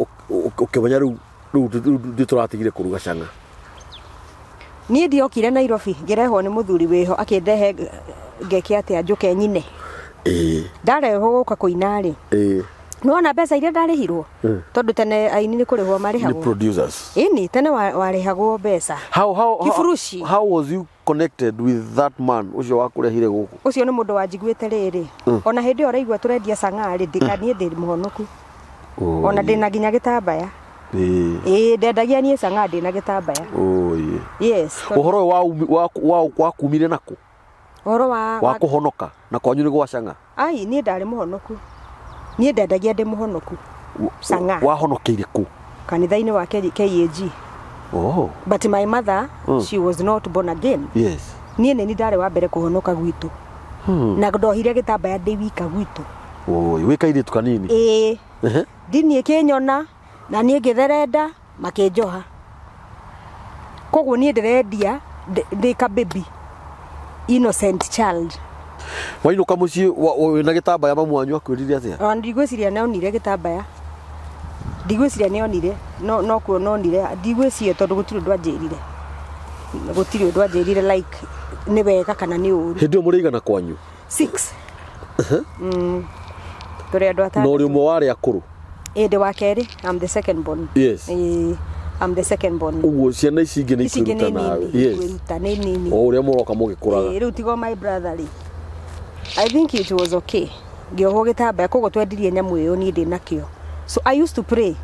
ukimenya riu ndituratigire kuruga canga. Ni ndiokire Nairobi ngirehwo ni muthuri weho akindehe ngeke atia njuke nyine. Ndarehwo guka kuina ri. Nuona mbeca iria ndarihirwo tondu tene aini ni kurihwo marihagwo. Ni producers. Ni tene warihagwo mbeca. How was you connected with that man ucio wakurehire guku? Ucio ni mundu wanjiguite riri. Ona hindi ora igwa turendia canga ri ndikanie ndi muhonoku. Ona ndina nginya gitambaya. Ndendagia nie canga ndina gitambaya. Yes. Uhoro wa kumire naku? Uhoro wa kuhonoka na kwanyu ni gwa canga? Ai nie ndari muhonoku. Nie ndendagia ndi muhonoku. Canga. Wahonokeire ku? Kanitha-ini wa KAG. But my mother, she was not born again. Yes. Nie ni ndari wa mbere kuhonoka gwitu. Na ndohire gitambaya ndi wika gwitu. Wikaire tu kanini? Dini kinyona na nie ngitherenda makinjoha. Koguo nie ndirendia ndi ka baby. Innocent child. Wainuka muci na gitambaya mamu wanyu akwirire atia? Ndigwiciria neonire gitambaya. Ndigwiciria neonire no kuo nonire ndigwiciria tondu gutiri ndwanjirire. Gutiri ndwanjirire like ni wega kana ni uru. Hindi murigana kwanyu? 6. Turi andu atatu. No ri umwe wari akuru? Ndi wa keri. I'm the second born. Yes. I'm the second born. Uguo ciana ici ingi ni ikwiruta nawe. Yes. Uria muroka mugikuraga. Riu tigo my brother ri. I think it was okay. Ngioho gitambaya kogo twendirie nyamu iyo ni ndi nakio. So I used to pray.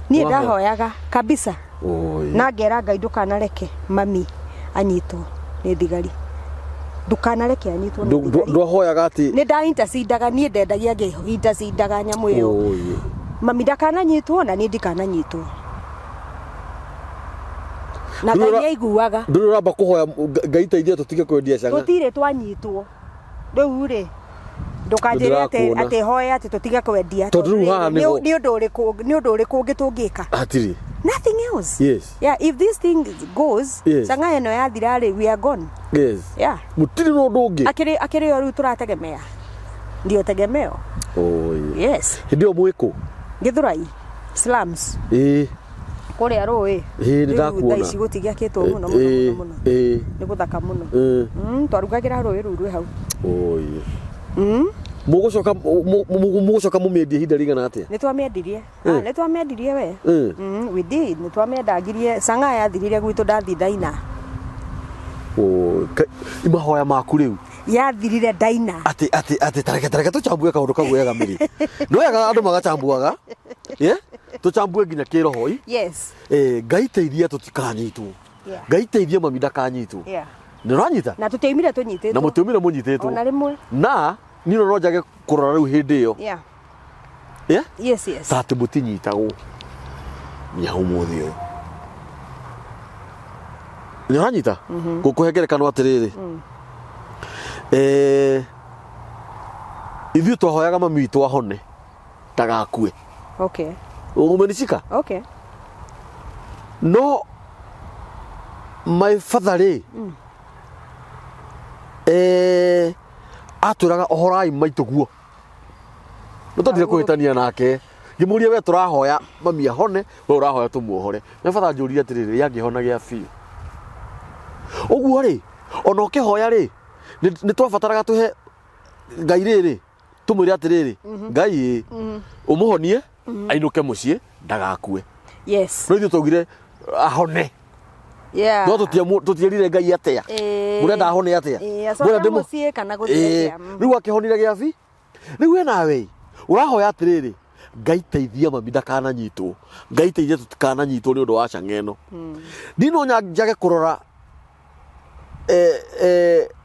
Ni ndahoyaga kabisa. Na ngera Ngai ndukanareke mami anyitwo ni thigari. ndukanareke anyitwo ndwahoyaga ati nĩ ndaintacindaga niĩ ndendagia ngĩintacindaga nyamũ ĩyo mami ndakananyitwo na niĩ ndikananyitwo na Ngai nĩaiguaga ndũrĩ ũramba kũhoya Ngai teithia tũtige kwendia canga tũtirĩ twanyitwo rĩu rĩ ndũkanjĩre atĩ hoye atĩ tũtige kwendia nĩ ũndũ ũrĩkũ ũngĩ tũngĩka hatirĩ nothing else. Yes. Yeah, if this thing goes, yes. Sanga eno yathira ri we are gone. Yes. Yeah. Mutiri no ndungi. Akiri yo turategemea. Ndio tegemeo. Oh yeah. Yes. Ndio mwiko. Githurai slums. Kuria roi. Ndakuona. Ici gutigia kitu muno muno. Ni guthaka muno. Twarugagira roi ruru hau. Oh yeah. Mugucoka mumendie hinda rigana atia ni twamendirie we we did ni twamendagirie Sanga yathirire gwitu ndathi Daina imahoya maku riu yathirire Daina ati tareke tuchambue kaundu kaguoyaga miri no yaga andu magachambuaga tuchambue nginya kirohoi yes Ngai teithia tutikanyitwo Ngai teithia mami ndakanyitwo niranyita na tutiumire tunyititwo na mutiumire munyititwo ona rimwe na nino no njage kurora riu hindi iyo yes tatu mutinyitagwo nya umuthi uyu niranyita gukuhengerekano atiriri ithuĩ twahoyaga mami witũ ahone ndagakue umenicika no my father rĩ atwiraga ohorai maituguo notondire kuhitania nake ngimuria we turahoya mami ahone we urahoya tumuohore na father njurire atiriri yangihonagia biũ uguo ri ona ukihoya ri ni twabataraga tuhe Ngai riri tumwire atiriri Ngai umuhonie ainuke mucii ndagakue no ithuĩ twaugire ahone no tutiarire Ngai atia murenda ahone atia murenda mucii kana guthia riu akihonire giabi riu nawe urahoya atiriri Ngai teithia mami ndakananyitwo Ngai teithia tutikananyitwo ni undu wa cang'eno ndino njage kurora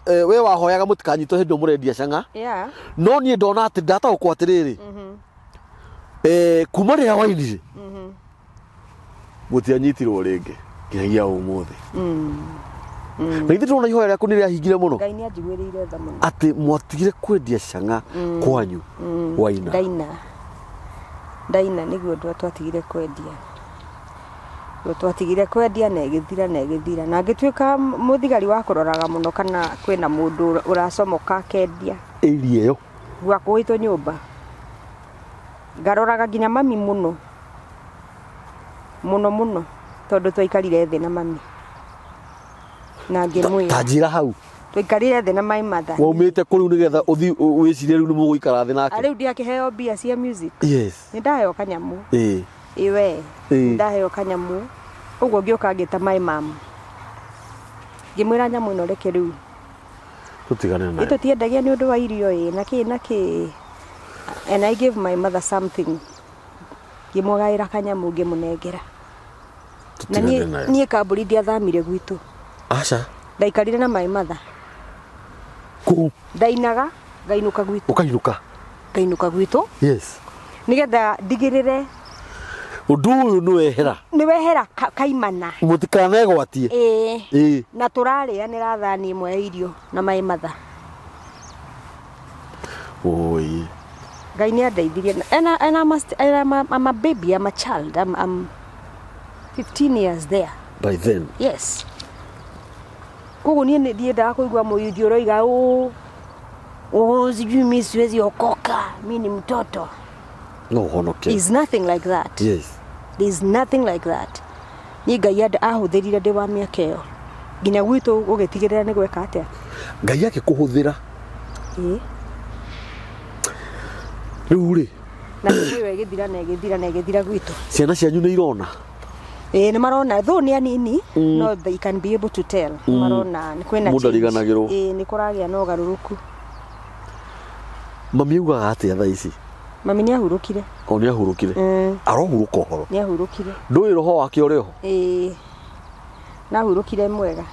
we wahoyaga mutikanyitwo hindi murendia canga no nie ndona ati ndata ukwa atiriri kuma ria wainire mutianyitirwo ringi nginya umuthi na ithe ndona ihoya riaku ni riahingire muno Ngai ni anjiguirire tha muno ati mwatigire kwendia canga kwanyu waina Daina niguo twatigire kwendia na igithira na ngituika muthigari wa kuroraga muno kana kwina mundu uracomoka kendia area yo gwaku itu nyumba ngaroraga nginya mami muno tondu twaikarire thi na mami na ngimwira tajira hau twikarire thi na my mother waumite kuri nigetha uthi wicirie riu ni muguikara thi nake riu ndiakiheo bia cia music ni ndaheo kanyamu iwe ndaheo kanyamu uguo ngioka ngita my mom ngimwira nyamu ino reke riu tutigane nayo tutiendagia ni undu wa irio naki and I gave my mother something ngimwagaira kanyamu ngimunengera na nie kamburi ndiathamire gwitu aca ndaikarire na my mother ndainaga ngainuka gwitu ngainuka gwitu nigetha ndigirire undu uyu ni wehera kaimana mutikanegwatie na turarianira thani imwe ya irio na my mother Ngai ni andeithirie and I'm a baby, I'm a child, I'm 15 years there by then yes kogo ni ndiendaga kuigua muithio roiga sijui mimi siwezi okoka mimi ni mtoto no honoke is nothing like that there's nothing like that ni Ngai ahuthirire ndi wa miaka iyo nginya gwitu ugitigirira ni gweka atia Ngai yake kuhuthira riu ri na wewe githira gwitu ciana cianyu ni irona ni marona though ni anini no they can be able to tell marona ni kwena mudariganagirwo ni kuragia no garuruku mami uga atia tha ici mami ni ahurukire ni ahurukire arohuruka horo ni ahurukire ndui roho wake uriho na ahurukire mwega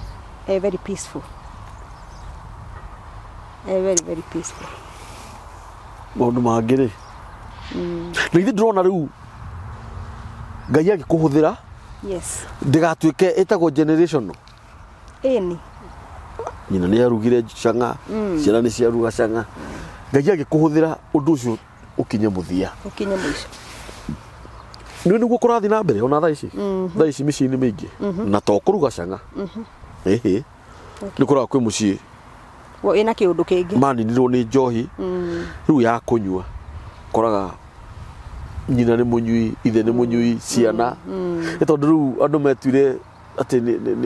very peaceful Very, very peaceful. Maundu mangĩ rĩ na ithe ndĩrona rĩu Ngai agĩkũhũthĩra Yes. ndĩgatuĩke ĩtagwo generational. Ĩni. Nyina nĩ arugire canga ciana nĩ ciaruga canga Ngai agĩkũhũthĩra ũndũ ũcio ũkinye mũthia Ũkinye mũico. nĩguo kũrathiĩ na mbere ona thaa ici mĩciĩ-inĩ mĩingĩ na to kũruga canga nĩ kũraga kwĩ mũciĩ ĩna kĩũndũ kĩngĩ maninirwo nĩ njohi rĩu ya kũnyua koraga nyina nĩ mũnyui ithe nĩ mũnyui ciana nĩ tondũ rĩu andũ metuire atĩ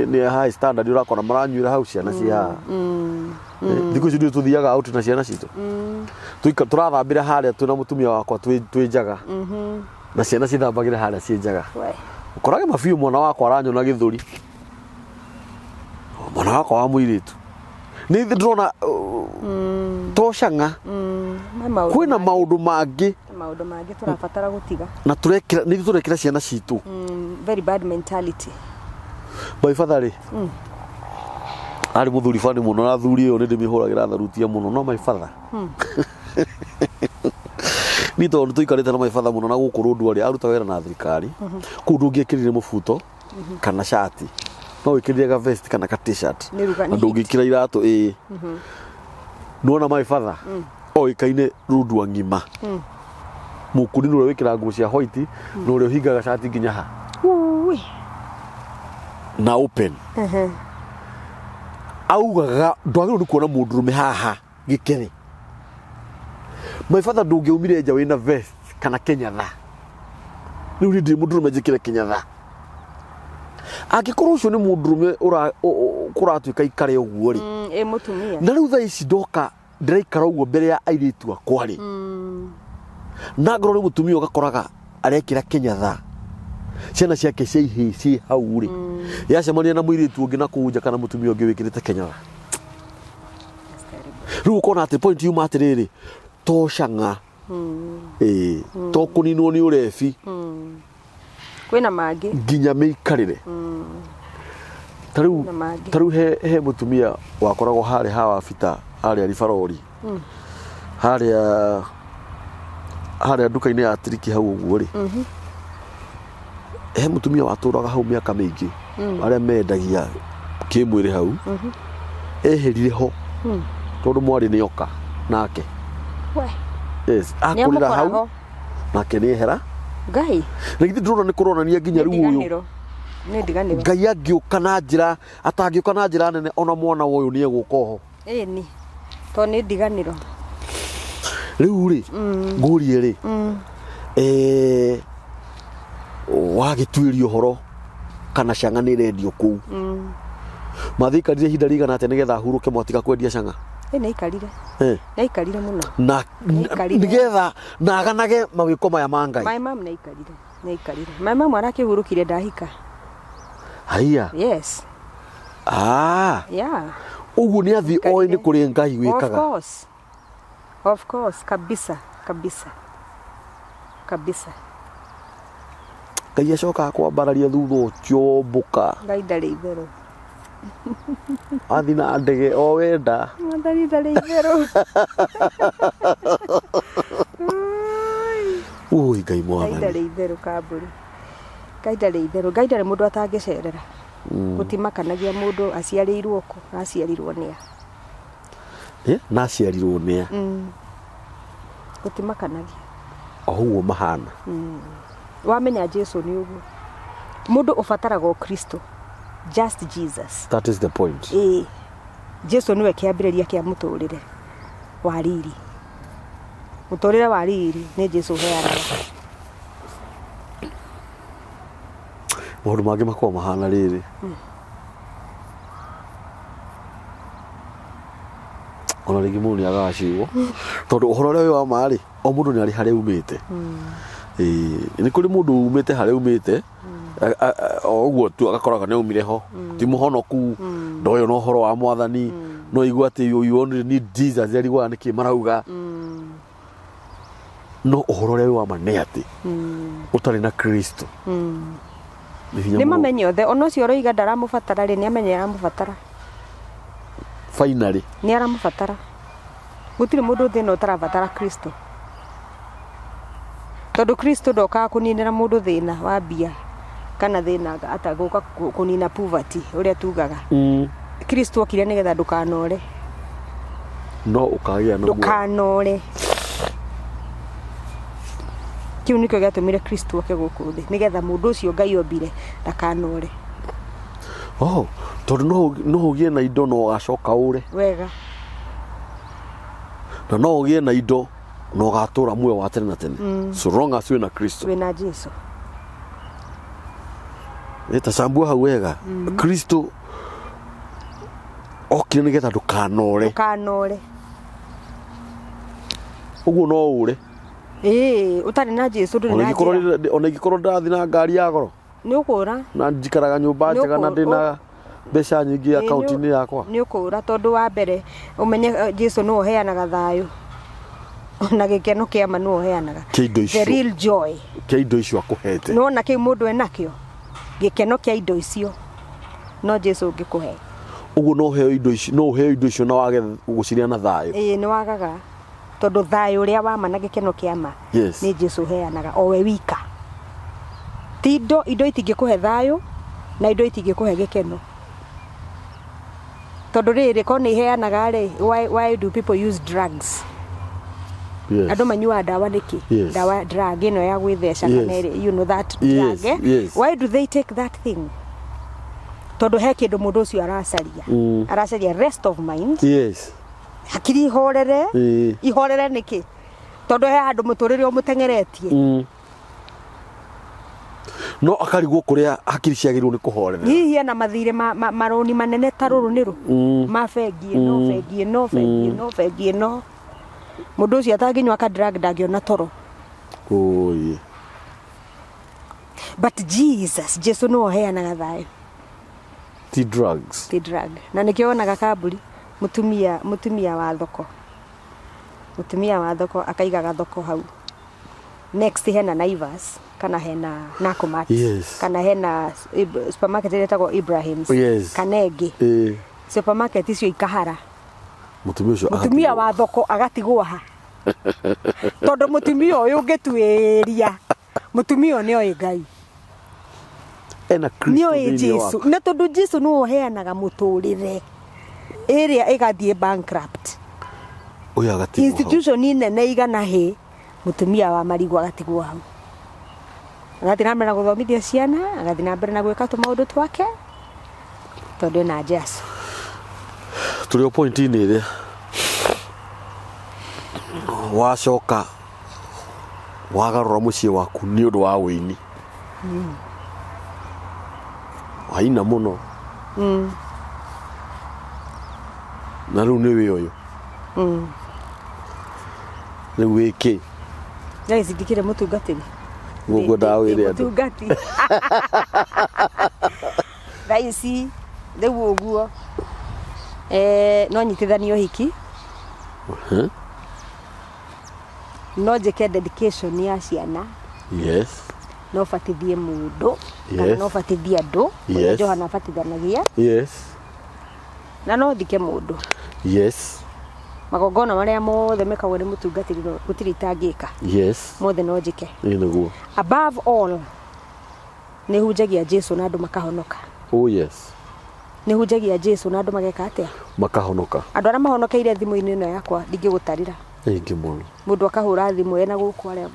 nĩ high standard ũrakora maranyuĩra hau ciana ci haha thikũ ici ndio tuthiaga out na ciana citũ tũrathambĩra harĩa twĩna mũtumia wakwa twĩ njaga na ciana cithambagĩra harĩa ciĩ njaga ũkorage mabiũ mwana wakwa aranyona gĩthũri mwana wakwa wa mũirĩtu nĩ ithe ndĩrona to canga kwĩna maũndũ mangĩ tũrabatara gũtiga na tũrekĩra nĩ tũrekĩra ciana citũ very bad mentality my father rĩ arĩ mũthuri bani mũno na thuri ĩyo nĩ ndĩmĩhũragĩra tharutia mũno no my father nĩ tondũ tũikarĩte na my father mũno na gũkũ Rũndũ arutaga wĩra na thirikari kũu ndũngĩekĩrire mũbuto kana shati no wĩkĩrire ga vest kana ka t-shirt na ndũngĩkĩra iratũ nona my father oĩkaine Rũndũ ng'ima mũkũrinũ ũrĩa wĩkĩra nguo cia white na ũrĩa ũhingaga shati nginya ha na open augaga ndwagĩrĩirwo nĩ kuona mũndũrũme haha gĩkere my father ndũngĩumire nja wĩna vest kana kenyatha rĩu nĩ ndĩ mũndũrũme njĩkĩre kenyatha angĩkorwo ũcio nĩ mũndũrũme kũratuĩka ikare ũguo rĩ mũtumia na rĩu thaa ici ndoka ndĩraikara ũguo mbere ya airĩtu akwa rĩ na ngorwo nĩ mũtumia ũgakoraga arekĩra kenyatha ciana ciake ciĩ hau rĩ yacemania na mũirĩtu ũngĩ na kũu nja kana mũtumia ũngĩ wĩkĩrĩte kenyatha rĩu ũkona atĩ point yuma atĩrĩrĩ to canga to kũninwo nĩ ũrebi kwĩna mangĩ nginya mĩikarĩre ta rĩu he mũtumia wakoragwo harĩ hawa bita harĩa ribarori harĩa nduka-inĩ ya tiriki hau ũguo rĩ he mũtumia watũraga hau mĩaka mĩingĩ arĩa mendagia kĩmwĩrĩ hau eherire ho tondũ mwarĩ nĩ oka nake akũrĩra hau nake nĩ ehera Ngai na githĩ ndĩrona nĩ kũronania nginya rĩu ũyũ Ngai angĩũka na njĩra atangĩũka na njĩra nene ona mwana ũyũ nĩ egũka ho ĩni to nĩ ndiganĩro rĩu rĩ ngũrie rĩ wagĩtuĩria ũhoro kana canga nĩ rendio kũu mathĩkarire ihinda rĩigana atĩa nĩgetha hurũke mwatiga kwendia canga nĩ aikarire mũno na nĩgetha naganage mawĩko maya ma Ngai my mom nĩ aikarire my mom arakĩhurũkire ndahika haiya yes yeah ũguo nĩ athi oĩ nĩ kũrĩ Ngai wĩkaga of course kabisa Ngai acokaga kwambararia thutha ũcio mbũka Ngai ndarĩ itherũ athi na ndege o wenda Ngai ndarĩ itherũ ui Ngai mwathani Ngai ndarĩ itherũ kambũri Ngai ndarĩ itherũ Ngai ndarĩ mũndũ atangĩcerera gũtimakanagia mũndũ aciarĩirwo kũ aciarirwo nĩa na aciarirwo nĩa gũtimakanagia o ũguo mahana wamenya Jesu nĩ ũguo mũndũ ũbataraga o Kristo just Jesus that is the point Jesu nĩwe kĩambĩrĩria kĩa mũtũrĩre wa riri mũtũrĩre wa riri nĩ Jesu heanaga maũndũ mangĩ makorwo mahana rĩrĩ ona rĩngĩ mũndũ nĩ agacigwo tondũ ũhoro ũrĩa wĩ wa marĩ o mũndũ nĩ arĩ harĩa umĩte nĩ kũrĩ mũndũ umĩte harĩa umĩte o ũguo tu agakoraga nĩ umire ho ti mũhonoku ndoyo no ũhoro wa mwathani no igua atĩ you only need Jesus erigwa nĩkĩ marauga no ũhoro ũrĩa wĩ wa ma nĩ atĩ ũtarĩ na Kristo nĩ mamenye othe ona ũcio ũroiga ndaramũbatara rĩ nĩ amenye aramũbatara finally nĩ aramũbatara gutire mundu thina utarabatara Kristo tondu Kristo ndokaga kuninira mundu thina wa mbia kana thina ataguka kunina poverty uria tugaga Kristo okire nigetha ndukanore no ukagia no ndukanore kiu nikio giatumire Kristo oke guku thi nigetha mundu ucio Ngai ombire ndakanore tondu no ugie na indo no ugacoka ure wega no ugie na indo no ugatura muoyo wa tene na tene so long as wina Kristo wina Jesu eta sambua hau wega Kristo okire nigetha ndukanore uguo no ure utari na Jesu nduri na ona gikorwo ndathi na ngari ya goro ni ukura na njikaraga nyumba njega na ndina mbeca nyingi account-ini yakwa ni ukura tondu wa mbere umenye Jesu no uheanaga thayo na gikeno kia ma no uheanaga the real joy indo icio akuhete no na kä mundu enakio gikeno kia indo icio no Jesu ngikuhe uguo no heo indo icio na wage guciria na thayo ni wagaga tondu thayo uria wa ma na gikeno kia ma ni Jesu heanaga o we wika ti indo itingikuhe thayo na indo itingikuhe gikeno tondu riri ko ni heanaga ri why do people use drugs andu manyua dawa niki dawa drug ino ya gwithesha kana you know that drug why do they take that thing tondu he kindu mundu ucio aracaria rest of mind hakiri ihorere niki tondu he andu muturire umutengeretie no akarigwo kuria hakiri ciagirwo ni kuhorera hihi ana mathire maroni manene taruru niru mafengie no fengie no mundu ucio atanginywa ka drug ndagiona toro but Jesu no heanaga thayo ti drugs na nikio onaga kamburi mutumia wa thoko akaigaga thoko hau next hena Naivas kana hena Nakumatt kana hena supermarket etagwo Ibrahim's kana ingi supermarket icio ikahara mutumia wa thoko agatigwo ha tondu mutumia uyu ngituiria mutumia ni oi Ngai ena Kristo ni Jesu na tondu Jesu no heanaga muturire area igathie bankrupt uyu agatigwo institution nene igana he mutumia wa marigu agatigwo hau agathi na mbere na guthomithia ciana agathi na mbere na gwika tumaundu twake tondu na Jesu turi o point ini ri wacoka wagarura mucii waku ni undu wa wini aina muno na riu ni wi uyu riu wiki Guys, ndikire mutungatiri gugu ndawire andu mutungati raisi riu uguo no nyitithanio hiki no njike dedication ya ciana no fatithie mundu kana no fatithie andu Johana fatithanagia na no thike mundu magongona maria mothe mekagwo ni mutungatiri gutiri tangika mothe no njike niguo above all ni hunjagia Jesu na andu makahonoka ni hunjagia Jesu na andu mageka atia makahonoka andu aria mahonokeire thimu-ini ino yakwa ndingigutarira ingi muno mundu akahura thimu ena guku aria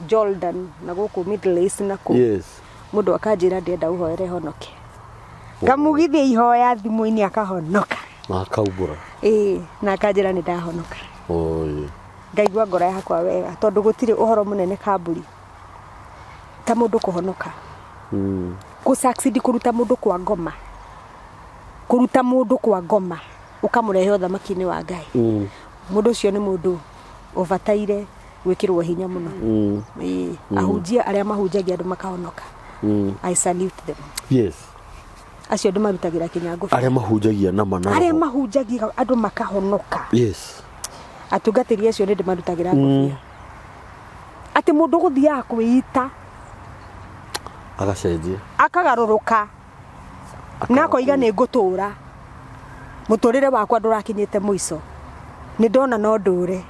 Jordan na guku Middle East na ku mundu akanjira ndenda uhoere honoke ngamugithia ihoya thimu-ini akahonoka akaubura na akanjira ni ndahonoka ngaigua ngoro yakwa wega tondu gutire uhoro munene kamburi ta mundu kuhonoka ku succeed kuruta mundu kwa ngoma ukamurehe uthamaki-ini wa Ngai mundu ucio ni mundu ubataire gwikirwo hinya muno ahunjia aria mahunjagia andu makahonoka I salute them acio andu marutagira kinyango aria mahunjagia na manaro aria mahunjagia andu makahonoka atungatiri acio ndi marutagira ngofia ati mundu guthia kwita agacenjia akagaruruka nako iga ni ngutura muturire wakwa ndurakinyite muico nĩ ndona no ndũre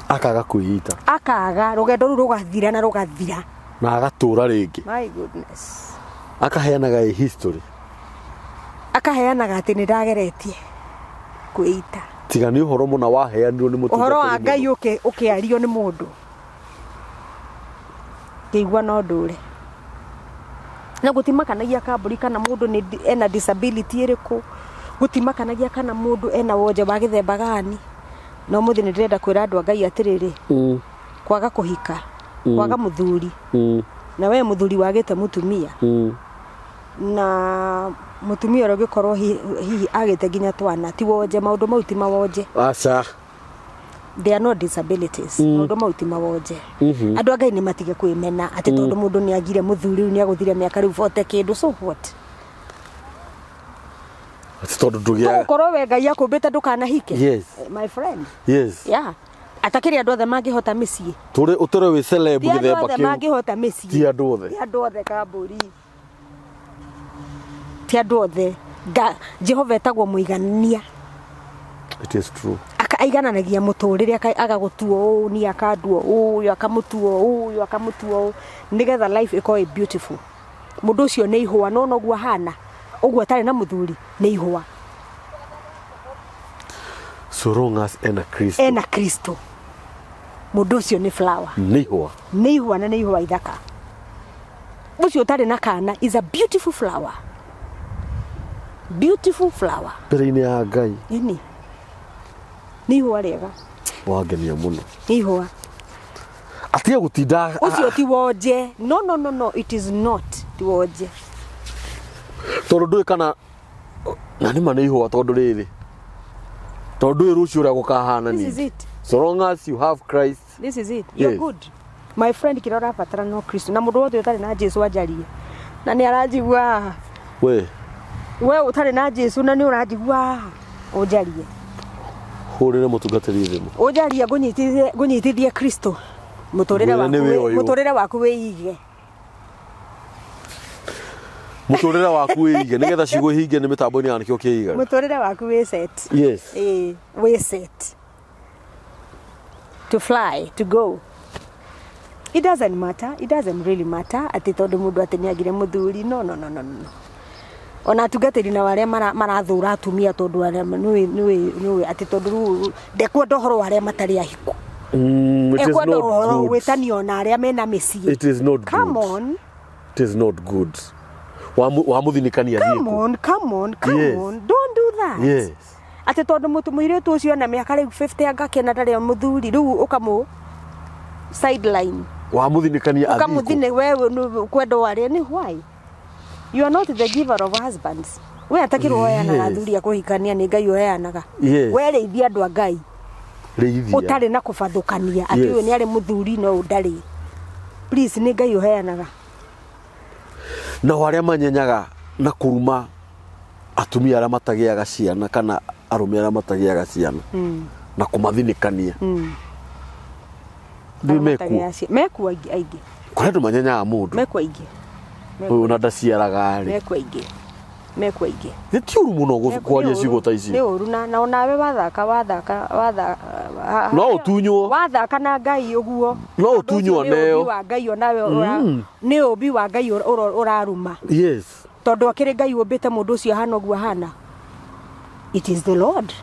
akaga kwĩita akaga rũgendo rũu rũgathira na rũgathira na agatũra rĩngĩ. My goodness. Akaheanaga history, akaheanaga atĩ nĩ ndageretie kwĩita. tiga nĩ ũhoro mũna waheanirwo nĩ mũtungatĩri. Ũhoro wa Ngai ũkĩario nĩ mũndũ kĩigua no ndũre na gũtimakanagia kambũri kana mũndũ ena disability ĩrĩkũ, gũtimakanagia kana mũndũ ena wonje wa gĩthemba gani. No mũthĩ nĩ ndĩrenda kwĩra andũ a Ngai atĩrĩrĩ, kwaga kũhika, kwaga mũthuri, na we mũthuri wagĩte mũtumia, na mũtumia ũrĩa ũngĩkorwo hihi agĩte nginya twana, ti wonje, maũndũ mau ti mawonje. Aca. They are not disabilities. Maũndũ mau ti mawonje. Andũ a Ngai nĩ matige kwĩmena atĩ tondũ mũndũ nĩ agire mũthuri rĩu nĩ agũthire mĩaka rĩu 40 kĩndũ, so what? Tondũ ndũgĩa ũkorwo we Ngai akũmbĩte ndũkanahike. Yes. My friend. Yes. Yeah. Atakĩrĩ andũ othe mangĩhota mĩciĩ. Ũtũre wĩ celeb gĩthemba kĩu. Ti andũ othe mangĩhota mĩciĩ. Ti andũ othe. Ti andũ othe kambũri. Ti andũ othe. Jehova etagwo mũiganania. It is true. Aigananagia mũtũrĩre agagũtua ũũ, ni akandua ũũ, akamũtua ũũ, akamũtua ũũ, nĩgetha life ĩkorwo beautiful. Mũndũ ũcio nĩ ihũa, no noguo hana. Ũguo atarĩ na mũthuri nĩ ihũa. So long as ena Kristo. Ena Kristo. Mũndũ ũcio nĩ flower. Nĩ ihũa. Nĩ ihũa na nĩ ihũa ithaka. Ũcio ũtarĩ na kana is a beautiful flower. Beautiful flower. Mbere-inĩ ya Ngai. Nĩ ihũa rĩega. Wangenia mũno. Nĩ ihũa. Atia gũtinda. Ũcio ti wonje. No, it is not ti wonje. Tondũ ndũĩ kana na nĩ ma nĩ ihũa tondũ rĩrĩ. Tondũ ndũĩ rũciũ ũrĩa gũkahana nĩ. This is it. So long as you have Christ. This is it. You're good. My friend kĩrĩa ũrabatara no Kristo. Na mũndũ wothe ũtarĩ na Jesu anjarie. Na nĩ aranjigua. We Ũtarĩ na Jesu na nĩ ũranjigua. Ũnjarie. Hũrĩre mũtungatĩri thimũ. Ũnjarie ngũnyitithie Kristo. Mũtũrĩre waku wĩige. Mũtũrĩre waku wĩige nĩgetha cigũ hinge nĩ mĩtambo-inĩ ya nĩkĩo kĩiga. Mũtũrĩre waku wĩ set. Yes. Wĩ set. To fly, to go. It doesn't matter. It doesn't really matter. Ati tondũ mũndũ atĩ nĩ agire mũthuri. No. Ona atungatĩri na arĩa marathũra atumia tondũ arĩa nĩ ati tondũ ndekwenda ũhoro wa arĩa matarĩ ahiku. It is not good. Wĩtanio na arĩa mena mĩciĩ. It is not good. Come on. It is not good. Wa mũthinikania thiĩku. Come on. Don't do that. Yes. Ati tondũ mũirĩtu ũcio na mĩaka rĩu 50 agakena ndarĩ mũthuri rĩu ũkamũ sideline. Wa mũthinikania athiĩ. Ũkamũthine wewe kwenda warĩa ni why? You are not the giver of husbands. We atakĩrwo heanaga athuri a kũhikania nĩ Ngai ũheanaga. We rĩithia andũ a Ngai. Rĩithia. Ũtarĩ na kũbathũkania atĩ ũyũ nĩ arĩ mũthuri no ndarĩ. Please nĩ Ngai ũheanaga. Na arĩa manyenyaga na kuruma atumia arĩa matagĩaga ciana kana arũme arĩa matagĩaga ciana na kũmathinikania. Meku aingĩ. Kũrĩ andũ manyenyaga mũndũ. Meku aingĩ. Ũyũ na ndaciaraga rĩ. Meku aingĩ. Nĩ ti ũru mũno kwaria ciugo ta ici. Nĩ ũru na onawe wathaka. No ũtunywo. Wathaka na Ngai ũguo. No ũtunywo neo. Nĩ ũmbi wa Ngai onawe nĩ ũmbi wa Ngai ũraruma. Yes. Tondũ akĩrĩ Ngai ũmbĩte mũndũ ũcio hana ũguo hana. It is the Lord.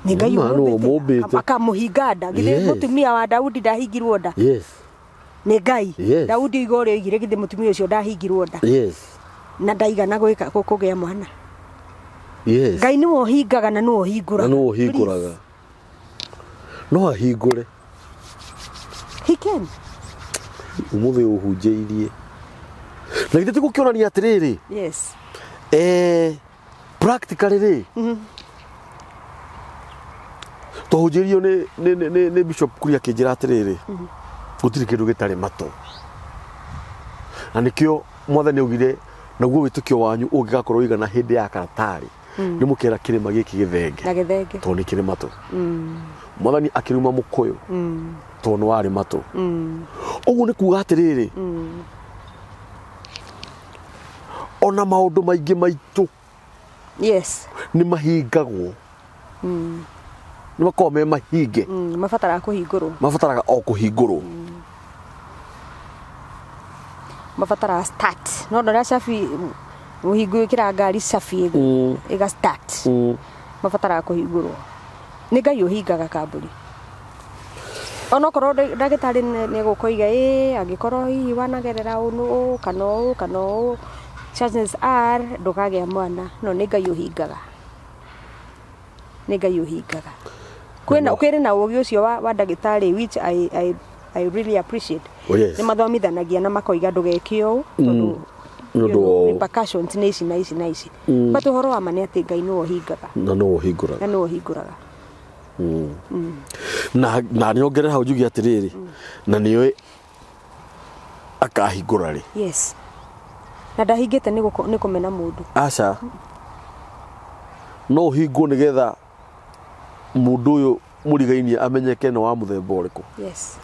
Nĩ Ngai ũmbĩte. Akamũhinga nda. Githĩ mũtumia wa Daudi ndahingirwo nda. Yes. Nĩ Ngai. Yes. Daudi igore oigire githĩ mũtumia ũcio ndahingirwo nda. Yes. Na ndaigana kũgĩa mwana. Yes. Ngai nĩ wohingaga na nĩ wohingũraga. Na nĩ wohingũraga. No ahingũre. He can. Ũmũthĩ ũhunjĩirie. Na githĩ tũgũkĩonania atĩrĩrĩ. Yes. Practically rĩ. Tũhunjĩirio nĩ Bishop Kuria akĩnjĩra atĩrĩrĩ. Gũtirĩ kĩndũ gĩtarĩ matũ. Na nĩkĩo mwathani augire naguo wĩtũkio wanyu ũngĩgakorwo wĩigana hĩndĩ ya karatarĩ. Nĩ mũkera kĩrĩma gĩkĩ gĩthenge. Na gĩthenge. Tondũ nĩ kĩrĩ matũ. Mwathani akĩruma mũkũyũ. Tondũ nĩ warĩ matũ. Ũguo nĩ kuuga atĩrĩrĩ. Ona maũndũ maingĩ maitũ. Yes. Nĩ mahingagwo nĩ makoragwo me mahinge mabataraga kũhingũrwo mabataraga o kũhingũrwo mabataraga start no ndora cabi mũhingo ĩkĩra ngari cabi ĩga start mabataraga kũhingũrwo nĩ Ngai ũhingaga kambũri ona korwo ndagĩtarĩ nĩ gũkoiga angĩkorwo hihi wanagerera ũũ kana ũũ chances are ndũkagĩa mwana no nĩ Ngai ũhingaga nĩ Ngai ũhingaga kwĩna ũkĩrĩ na ũgĩ ũcio wa ndagĩtarĩ which I really appreciate nĩ mathomithanagia na makoiga ndũgeke ũũ tondũ repercussions nĩ ici na ici but ũhoro wa ma nĩ atĩ Ngai nĩ ũhingaga na nĩ ũhingũraga na nĩongerera hau njuge atĩrĩrĩ na nĩoĩ akahingũra rĩ yes na ndahingĩte nĩ kũmena mũndũ aca no ũhingwo nĩgetha mũndũ ũyũ mũrigainie amenyeke nĩ wa mũthemba ũrĩkũ yes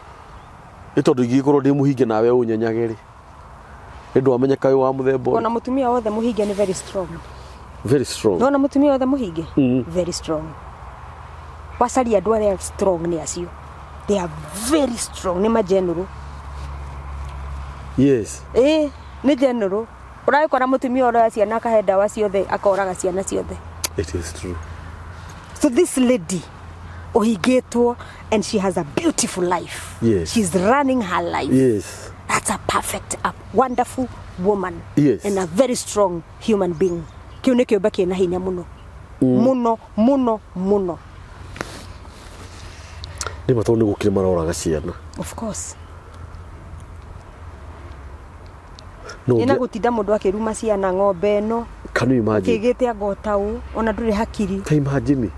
nĩ tondũ ingĩkorwo ndĩ mũhinge nawe ũnyenyage rĩ nĩndũ amenyeka wĩ wa mũthemba ona mũtumia wothe mũhinge nĩ very strong ona mũtumia wothe mũhinge very strong wacaria andũ arĩa strong nĩ acio they are very strong nĩ mageneral yes nĩ general ũragĩkora mũtumia ũrĩa ciana akahe ndawa ciothe akoraga ciana ciothe it is true so this lady ohigĩtwo and she has a beautiful life yes she's running her life yes that's a perfect a wonderful woman yes and a very strong human being kĩu nĩ kĩũmbe kĩna hinya mũno mũno nĩ matũ nĩ gũkire maroraga ciana of course ina gutinda mundu akiruma ciana ng'ombe ĩno can you imagine kigite agotau ona nduri hakiri can you imagine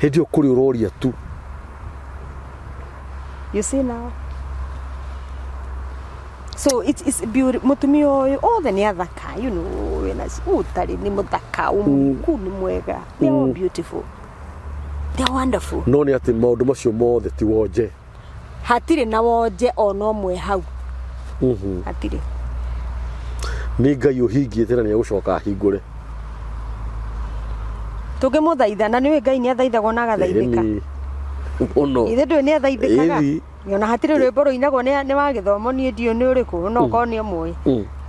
hedio kuri uroria tu you see now so it's beautiful mutumia oyo othe ni athaka you know wena Utari ni muthaka umuku ni mwega they are beautiful they are wonderful no ni ati maundu macio mothe Tiwonje hatire na wonje ona omwe hau hatire ni Ngai uhingiite na ni gucoka hingure tungimuthaitha na niwe Ngai ni athaithagwo na agathaithika ono ithe ndwe ni athaithikaga ona hatire rwimbo ruinagwo ni wa githomo ni ndio ni uriku no ko ni omwe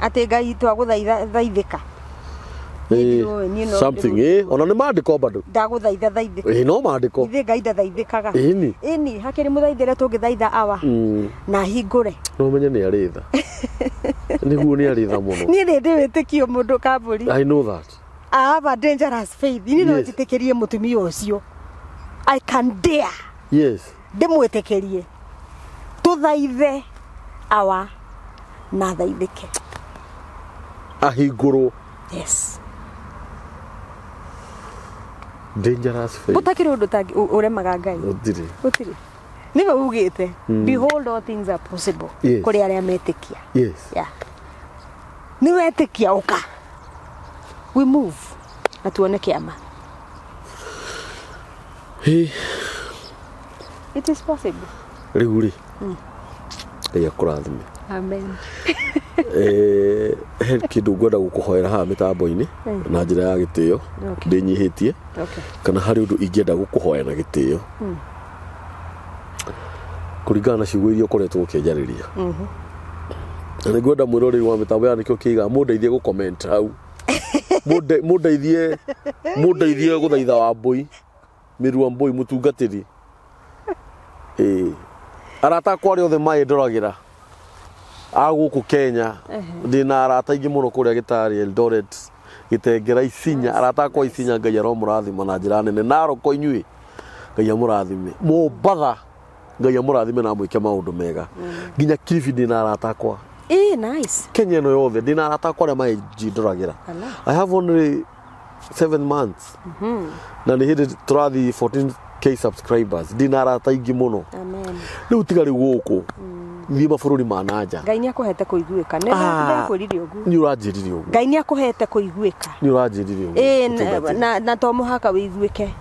ati Ngai twaguthaithika something ona ni maandiko bado ndaguthaitha thaithika no maandiko ithe Ngai ndathaithikaga ini hakiri muthaithire tungithaitha awa na hingure no menye ni aritha niguo ni aritha muno ni ndi witikio mundu kamburi I know that I have a dangerous faith ini no njitikirie mutumia ucio I can dare yes ndimwitikirie tuthaithe awa na thaithike ahinguru yes dangerous faith butakire undu tangi uremaga Ngai utiri niwe ugite behold all things are possible kuri aria metikia yes yeah niwe etikia uka we move na tuone kiama it is possible riguri ya kurathime amen he kindu ngwenda gukuhoera ha mitambo-ini na njira ya gitio ndinyihitie kana hari undu ingenda gukuhoya na gitio kuringana na ciugo iria ukoretwo ukienjariria na ngwenda mwiroreri wa mitambo ya nikio kiiga mundeithie gu comment hau mundeithie guthaitha wa mbui mirua mbui mutungatiri arata kwari othe mai ndoragira aguku Kenya ndina arata ingi muno kuria Gitari Eldoret Gitengera Isinya arata kwa Isinya Ngai aromurathima na njira nene Naroko inyui Ngai amurathime Mombatha Ngai amurathime na mwike maundu mega nginya Kilifi ndina arata kwa nice Kenya no yothe ndina arata kwa mai ndoragira I have only 7 months na ni hindi turathi 14k subscribers ndina arata ingi muno amen riu tigari guku ni mabũrũri ma nanja Ngai ni akuhete kuiguika nenda kwiririo gu ni uranjiririo gu Ngai ni akuhete kuiguika ni uranjiririo gu na to muhaka wiguike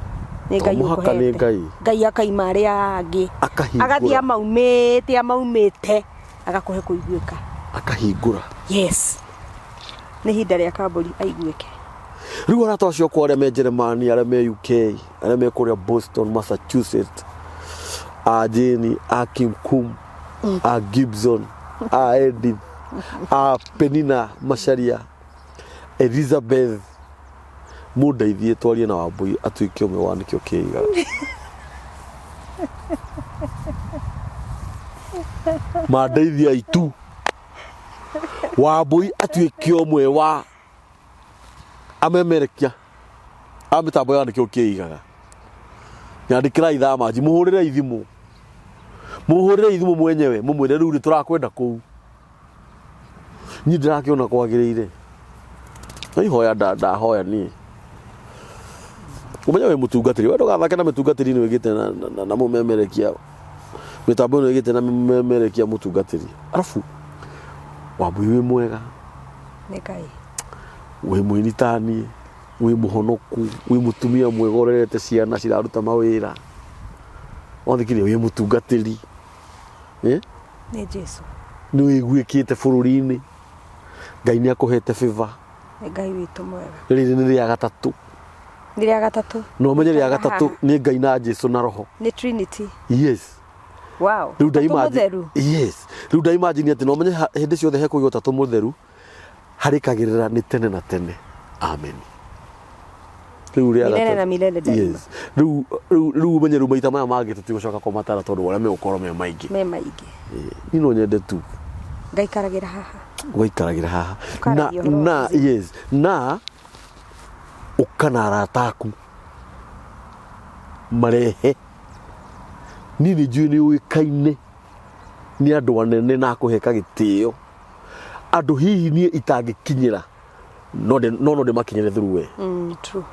ni Ngai ukuhete Ngai akaima aria angi agathia amaumite agakuhe kuiguika akahingura yes ni hinda ria kamburi aiguike riu arata acio kwa arĩa me Germany, arĩa me UK, arĩa me kũrĩa Boston, Massachusetts, a Jane, a Kim Kum, a Gibson, a Edith, a Penina Macharia, Elizabeth, mundeithie twarie na Wambui atuike umwe wa nikio kiiga. Mandeithia itu Wambui atuike umwe wa amemerekia amitambo ya nikio kiigaga. Nyandikira ithama ji muhurire ithimu mwenyewe mumwire riu ri turakwenda kuu nyi ndirakiona kwagirire hoya ndahoya ni umenya we mutungatiri we ndugathake na mutungatiri ni wigite na mumemerekia mitambo ni wigite na mumemerekia mutungatiri arafu Wambui wi mwega ni kai we mwinitani wi muhonoku wi mutumia mwegorerete ciana ciraruta mawira onthikire wi mutungatiri ni Jesu ni wiguikite bururi-ini Ngai ni akuhete favor Ngai witu mwega riri ni ria gatatu no menye ria gatatu ni Ngai na Jesu na roho ni Trinity. Yes. Wow. Riu ndaimagine. Yes. Riu ndaimagine ati no menye hindi ciothe heko gotatu mutheru harikagirira ni tene na tene. Amen. Riu ria gatatu. Na milele daima. Yes. Riu menye maita maya mangĩ tutigocoka kumatara tondu wala me ukoro me maingi. Ni no nyende tu. Ngai karagira haha. Waikaragira haha. Na yes. Na ukana arataku marehe nini njui ni uikaine ni andu anene na kuheka gitio andu hihi ni itangikinyira no de makinyire through we true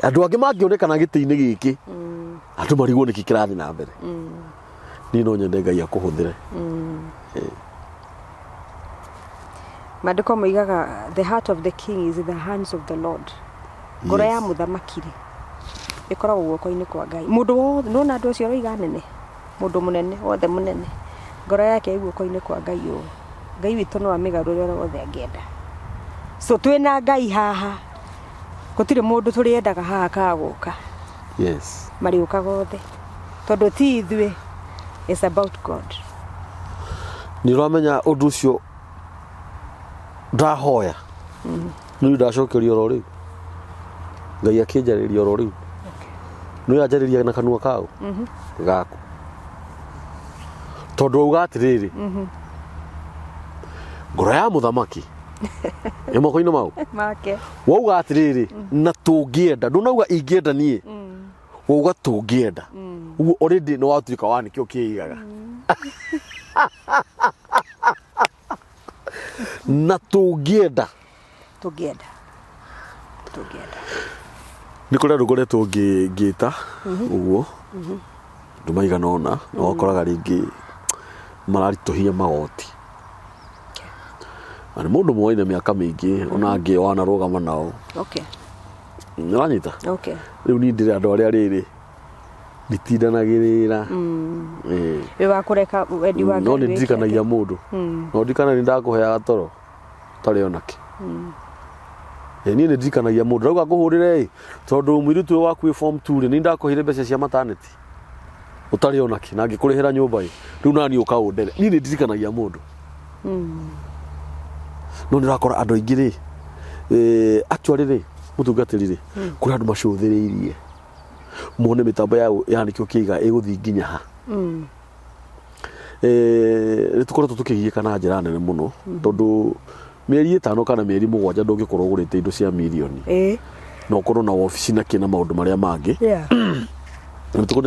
andu angi mangionekana giti-ini giki andu marigwo niki kirathi na mbere ni no nyende Ngai akuhuthire Maandiko moigaga the heart of the king is in the hands of the Lord. Ngoro ya muthamakiri ikoragwo guoko-ini kwa Ngai. Mundu wothe nona andu acio roiga nene. Mundu munene wothe munene. Ngoro yake guoko-ini kwa Ngai yo. Ngai witu no amigarure wothe angienda. So twina Ngai haha. Gutire mundu turiendaga haha kaguka. Yes. Mari ukaga othe. Tondu ti ithui. It's about God. Ni ramenya undu ucio ndahoya ni ndacokeria oro riu Ngai akinjariria oro riu ni yanjariria na kanua kao gaku tondu uga atiriri ngoro ya muthamaki moko-ini mau make wauga atiriri na tungienda ndunauga ingienda nie wauga tungienda uguo already no watuika wa nikio kiigaga na tungienda ni kuria rugoretwo ngita uguo ndumaigana ona no wakoraga ringi mararituhia magoti ani mundu mwoine miaka mingi ona angi wana rugama nao niranyita riu ni ndire andu aria riri nditindanagirira we wakureka wendi wa Ngai no ndirikanagia mundu no ndikana ni ndakuheaga toro tari onake ni ndirikanagia mundu rauga kuhurire tondu mwirutu waku form 2 ni ndakuhire mbeca cia maternity utari onake na ngikurihira nyumba riu nani ukaundere ni ndirikanagia mundu no ndirakora andu aingi ri actually ri mutungatiri ri kuri andu macuthiriirie muone mitambo ya nikio kiiga iguthi nginya ha ritukoretwo tukigiika na njira nene muno tondu mieri 5 kana mieri 7 ndungikorwo ugurite indo cia milioni no korwo na office na kina maundu maria mangi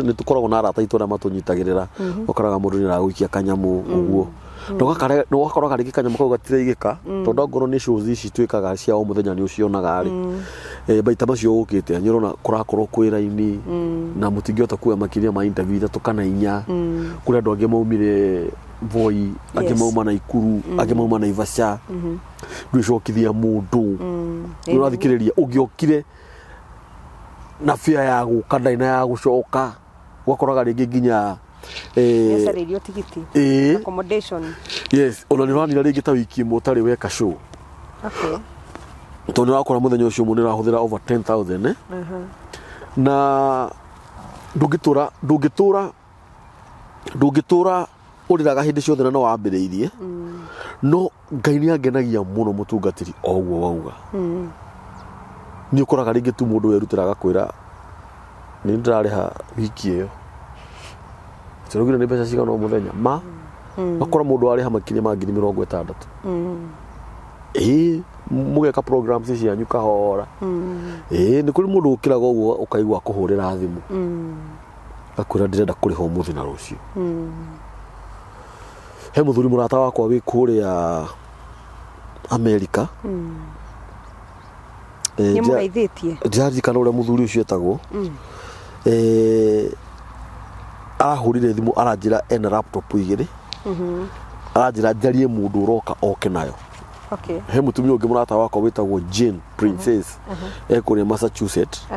nitukoragwo na arata itu aria matunyitagirira ukoraga mundu ni araguikia kanyamu uguo no wakoraga ringi kanyamu kau gatiraigika tondu ngoro ni shows ici twikaga cia o muthenya ni ucionaga ri baita macio ukite nyirona kurakorwo kwira-ini na mutingiota kuya makiria ma interview 3 kana 4 kuri andu angi maumire Voi angi mauma na Ikuru angi mauma na Ivasha ndwicokithia mundu ni urathikiriria ugiokire na fia ya guka ndaina ya gucoka wakoraga ringi nginya radio tigiti accommodation yes ona ni rani ringi ta wiki imwe utari weka show tondu wakora muthenya ucio mundu rahuthira over 10,000 na ndungitura uriraga hindi ciothe na no wambiriirie no Ngai ni angenagia muno mutungatiri oguo wauga ni ukoraga ringi tu mundu werutira agakwira ni ndirariha wiki iyo turugire ni mbeca cigana o muthenya ma akora mundu ariha makinya ma 60,000 mugeka programs cianyu kahora ni kuri mundu ukiraga uguo ukaigwa kuhurira thimu akwira ndirenda kuriha umuthi na rucio he muthuri murata wakwa wi kuria Amerika ni muraithitie jaji kana uria muthuri ucio etagwo arahurire thimu aranjira ena laptop igiri aranjira njarie mundu uroka oke nayo he mutumia ungi murata wakwa witagwo Jane Princess ekuria Massachusetts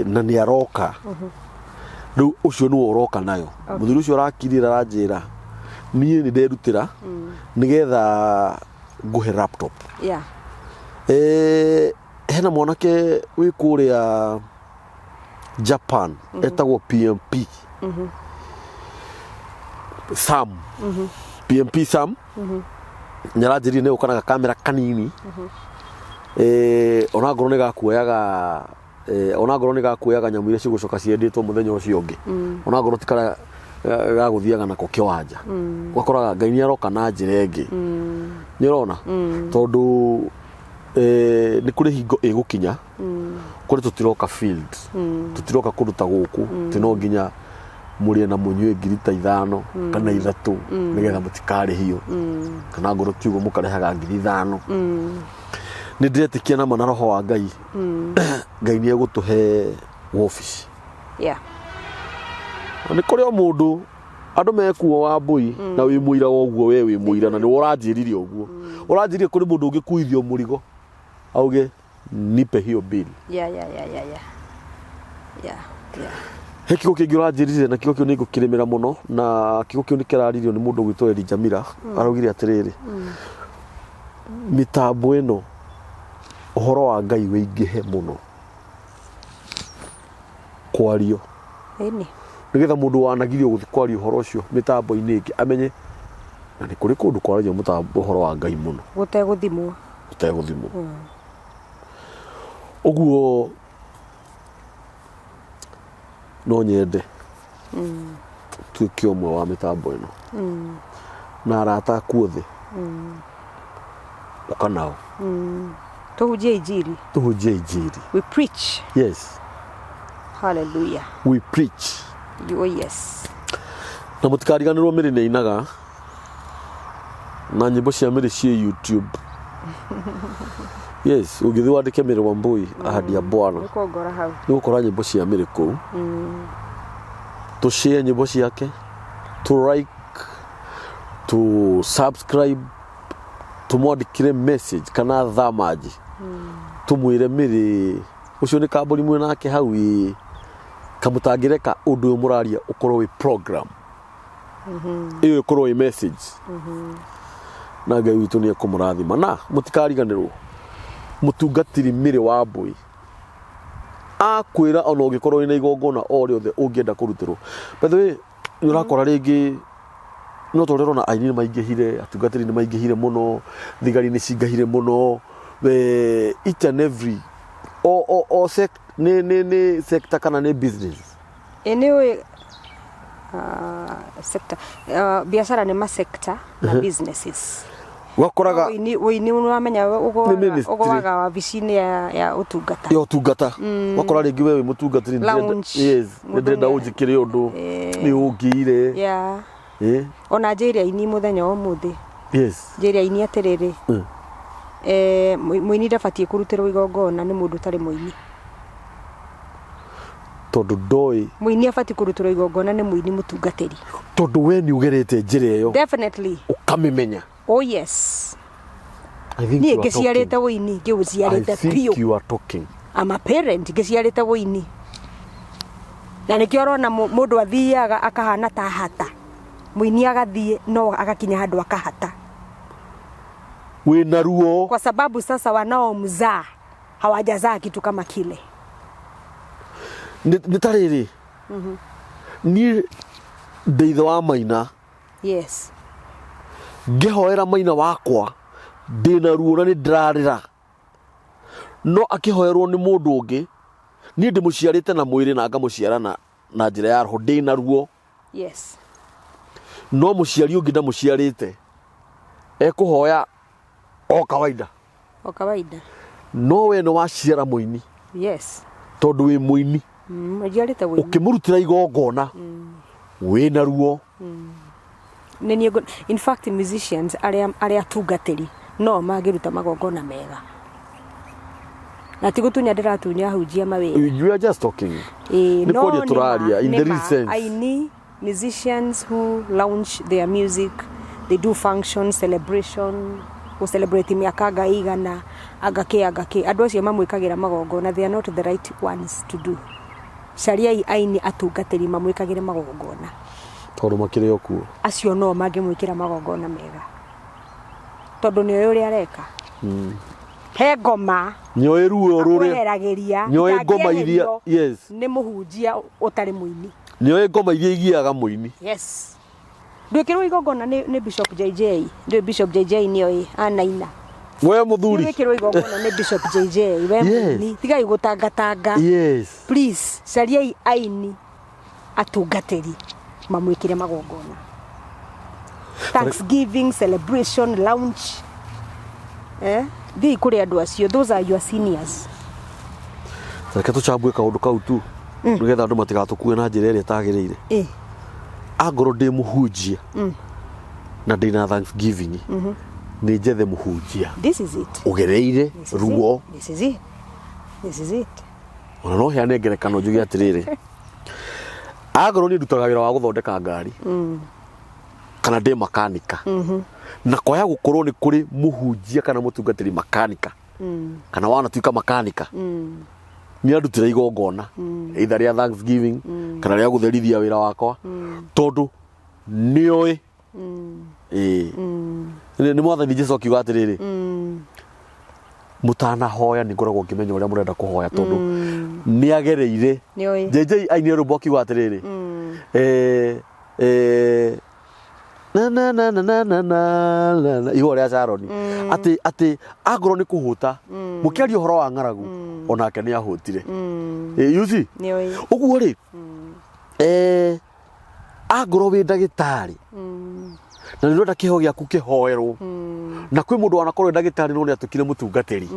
na ni aroka riu ucio ni uroka nayo muthuri ucio arakirira aranjira niĩ nĩ nderutĩra nĩgetha nguhe laptop hena mwanake wĩ kũrĩa Japan etagwo PMP Sam PMP Sam nyaranjĩrie nĩ ũkanaga kamera kanini onangorwo nĩ gakuoyaga nyamũ iria cigũcoka ciendĩtwo mũthenya ũcio ũngĩ onangorwo ti karĩa gaguthiaga nako kiwanja wakoraga Ngai ni aroka na njira ingi ni urona tondu ni kuri hingo igukinya kuri tutiroka field tutiroka kuruta guku tino nginya murie na munywe ngiri 5 kana 3 nigetha mutikari hiyo kana ngoro kiugo mukarehaga ngiri 5 ni ndĩretĩkia na mana roho wa Ngai Ngai ni egutuhe office ni kuri o mundu andu mekuo wa mbui na wi muira woguo we wi muira na ni uranjiririe oguo uranjiririe kuri mundu ungikuithio murigo auge nipe hiyo bill he kigo kingi uranjiririe na kigo kiu ni ngukirimira muno na kigo kiu ni kiraririo ni mundu gwitwo Eli Jamira araugire atiriri mitambo ino uhoro wa Ngai wĩingĩhe muno kwario nigetha mundu wanagirio guthi kwaria uhoro ucio mitambo-ini ingi amenye na ni kuri kundu kwaragia mutambo uhoro wa Ngai muno guteguthimwo uguo no nyende tuike umwe wa mitambo ino na arata kuothe ukanao tuhunjie injiri we preach hallelujah we preach na mutikariganirwo miri ni inaga na nyimbo cia miri cia YouTube ugithi wandike miri wa mbui ahadi ya Bwana ni gukora nyimbo cia miri kuu tushare nyimbo ciake to like to subscribe tumwandikire message kana thamaji tumwire miri ucio ni kamburi mwe nake hau kamutangireka undu muraria ukorwo wi program iyo ikorwo wi message na Ngai witu ni akumurathima na mutikariganirwo mutungatiri miri wa mbui akwira ona ungikorwo ina igongona o riothe ungienda kurutirwo by the way ni urakora ringi no torero na aini maingihire atungatiri ni maingihire muno thigari ni cingahire muno each and every o sector kana ni business anyway sector biashara ni ma sector na businesses wakoraga ni unamenya ugowaga wabici-ini ya utungata wakora ringi wewe mutungatiri ndenda unjikire undu ni ungire ona njiria ini muthenya umuthi njiria ini atiriri muini ndabatie kurutirwo igongona ni mundu tari muini tondu ndoi muini abatie kurutirwo igongona ni muini mutungatiri tondu we ni ugerete njira iyo definitely ukamimenya ni ngiciarite wuini ngiuciarite pio you are talking I'm a parent ngiciarite wuini na nikio rona mundu athiaga akahana ta hata muini agathie no agakinya handu akahata wina ruo, kwa sababu sasa wanaomzaa hawajazaa kitu kama kile. Nitariri ni ndeitho wa Maina. Yes. Ngihoera Maina wakwa ndina ruo na ni ndirarira, no akihoerwo ni mundu ungi ni ndimuciarite na mwiri na ngamuciara na njira ya roho ndina ruo. Yes. No muciari ungi ndamuciarite ekuhoya o kawaida. O kawaida. No we no waciara muini. Yes. Tondu wi muini. Ujiarite wi. Ukimurutira igongona. Wina ruo. In fact, musicians aria tungatiri no magiruta magongona mega. Na tigutunya ndiratunya hujia mawira. You are just talking. No turaria in the recent. I need musicians who launch their music, they do functions, celebration, who celebrate miaka gaigana agake andu acio mamwikagira magongona, they are not the right ones to do. Sharia aini atungatiri mamwikagire magongona. Tondu makire okuo. Acio no magimwikira magongona mega. Tondu ni uria areka. He ngoma nyoe ruo rure kweheragiria nyoe ngoma iria. Yes. Ni muhunjia utari muini. Nyoe ngoma iria igiaga muini. Yes. Ndwikirwo igongona ni Bishop JJ. Ndio Bishop JJ nioi anaina. We Muthuri. Ndwikirwo igongona ni Bishop JJ. We muini. Tiga igutanga. Yes. Please, caria aini atungatiri mamwikire magongona. Thanksgiving, celebration, launch. Thii kuri andu acio, those are your seniors. Reke tucambue kaundu kau tu. Nigetha andu matigatukue na njira iria tagiriire. Angoro ndi muhunjia. Na ndina Thanksgiving. Ni njethe muhunjia. This is it. Ugereire ruo. This is it. Ona no heane ngerekano njuge atiriri. Angoro ni ndutaga wira wa guthondeka ngari. Kana ndi makanika. Na kwaya gukorwo ni kuri muhunjia kana mutungatiri makanika. Kana wana tuika makanika. Ni andutira igongona. Either ria Thanksgiving kana ria gutherithia wira wakwa. Tondu nioi. Ni mwathani Jesu akiuga atiriri. Mutana hoya ni ngoragwo ngimenya uria murenda kuhoya tondu ni agereire. JJ aini rumbo akiuga atiriri. Na iho ria Sharon ati agoro ni kuhuta mukiaria horo wa ngaragu onake ni ahutire. You see uguo ri agoro wi ndagitari na ni ndenda kiho giaku kihoerwo na kwi mundu wanakorwo ndagitari no ni atukire mutungatiri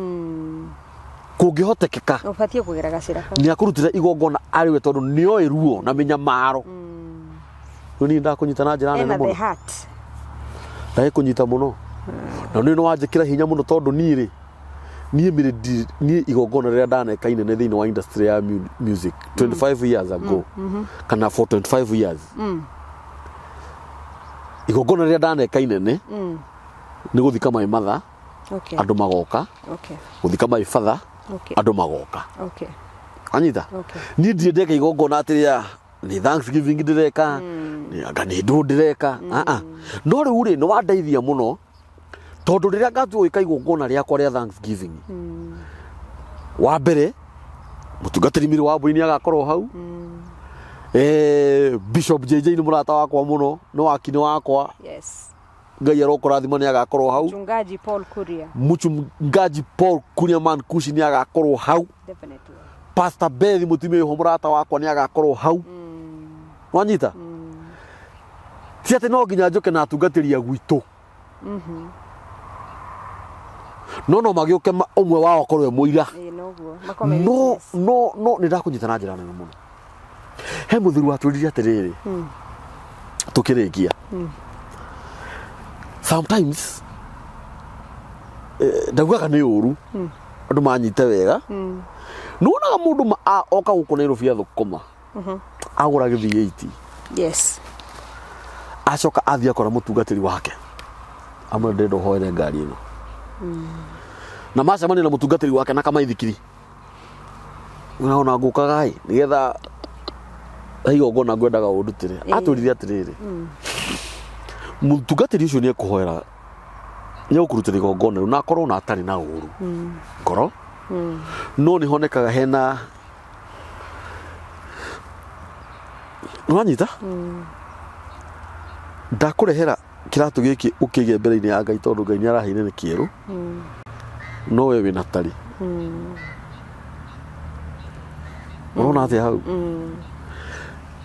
kungihotekeka ubatie kugera gacira ni akurutira igongona ariwe tondu nioi ruo na minyamaro. Ni ndakunyita na njira nene muno. Ndai kunyita muno. Na ni no wanjikira hinya muno tondu ni igongona ria ndaneka inene thiini wa industry ya music 25 years ago. Kana for 25 years. Igongona ria ndaneka inene ni guthika mai matha. Andu magoka. Guthika mai father. Andu magoka. Anyita. Ni ndeka igongona atiria ni Thanksgiving ndireka ni anga ni ndu ndireka no riu ri no wandeithia muno tondu riria ngatu wika igongona riakwa ria Thanksgiving wa mbere mutungatiri miri wa Bwini agakorwo hau Bishop JJ ni murata wakwa muno no wakini wakwa. Yes. Ngai arokurathima ni agakorwo hau. Mchungaji Paul Kuria man kushi ni agakorwo hau. Definitely. Pastor Beth mutumia ho murata wakwa ni agakorwo hau. Wanyita? Si ati no nginya njoke na atungatiria gwitu. No magioke umwe wao korwe muira. No ni ndakunyita na njira nene muno. He muthuri waturiria atiriri. Tukirikia. Sometimes ndaguaga ni uru. Andu manyite wega. Nuonaga mundu oka guku Nairobi athukuma. Agura githi 80. Yes. Acoka athia kora mutungatiri wake. Amwe ndendo hoere ngari ino. Na macemani na mutungatiri wake na kama ithikiri. Unaona ngukaga ai nigetha igongona ngwendaga undutire. Aturirie atiriri. Mutungatiri ucio ni ekuhoera nĩ ũkũrutĩra igongona rĩu na akorwo na atarĩ na ũũru ngoro no nĩ honekaga hena nĩwanyita ndakũrehera kĩratũ gĩkĩ ũkĩige mbere-inĩ ya Ngai tondũ Ngai nĩaraheire nĩ kĩerũ no we wĩna tari ũrona atĩa hau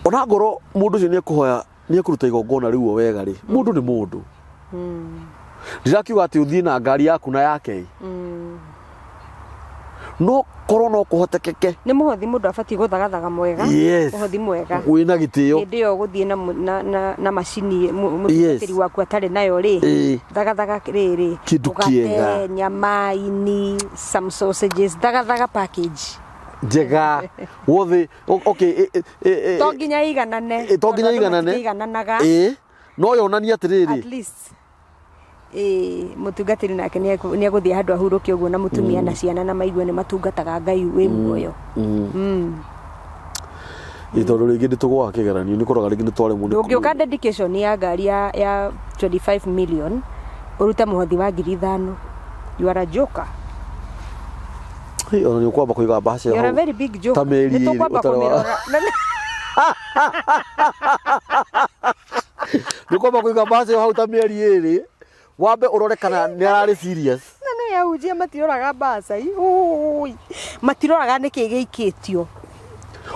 ona ngoro mũndũ ũcio nĩekũhoya nĩekũruta igongona rĩu o wega rĩ mũndũ nĩ mũndũ ndirakiuga atĩ ũthiĩ na ngari yaku na yake no korwo no kũhotekeke nĩ mũhothi mũndũ abatiĩ gũthagathaga mwega mũhothi mwega wĩna gĩtĩo hĩndĩ ĩyo gũthiĩ na macini mũtungatĩri waku atarĩ nayo rĩ thagathaga rĩrĩ kĩndũ kĩega nyama ini some sausages thagathaga package njega wothe okay to nginya iganane igananaga no yonania atĩrĩrĩ at least mũtungatĩri nake nĩegũthiĩ handũ ahurũke ũguo na mũtumia na ciana na maigue nĩ matungataga Ngai wĩ muoyo tondũ rĩngĩ nĩtũgũaga kĩgeranio nĩũkoraga rĩngĩ nĩtwaremwo nĩ ũngĩũka dedication ya ngari ya 25 million ũrute mũhothi wa 5,000 you are a joker ona nĩũkwamba kũiga mbaca you are a very big joker nĩtũkwamba kũmĩrora nĩũkwamba kũiga mbaca hau ta mĩeri ĩrĩ wambe ũrore kana nĩararĩ serious na nĩ yahunjia matiroraga mbaca matiroraga nĩkĩ gĩikĩtio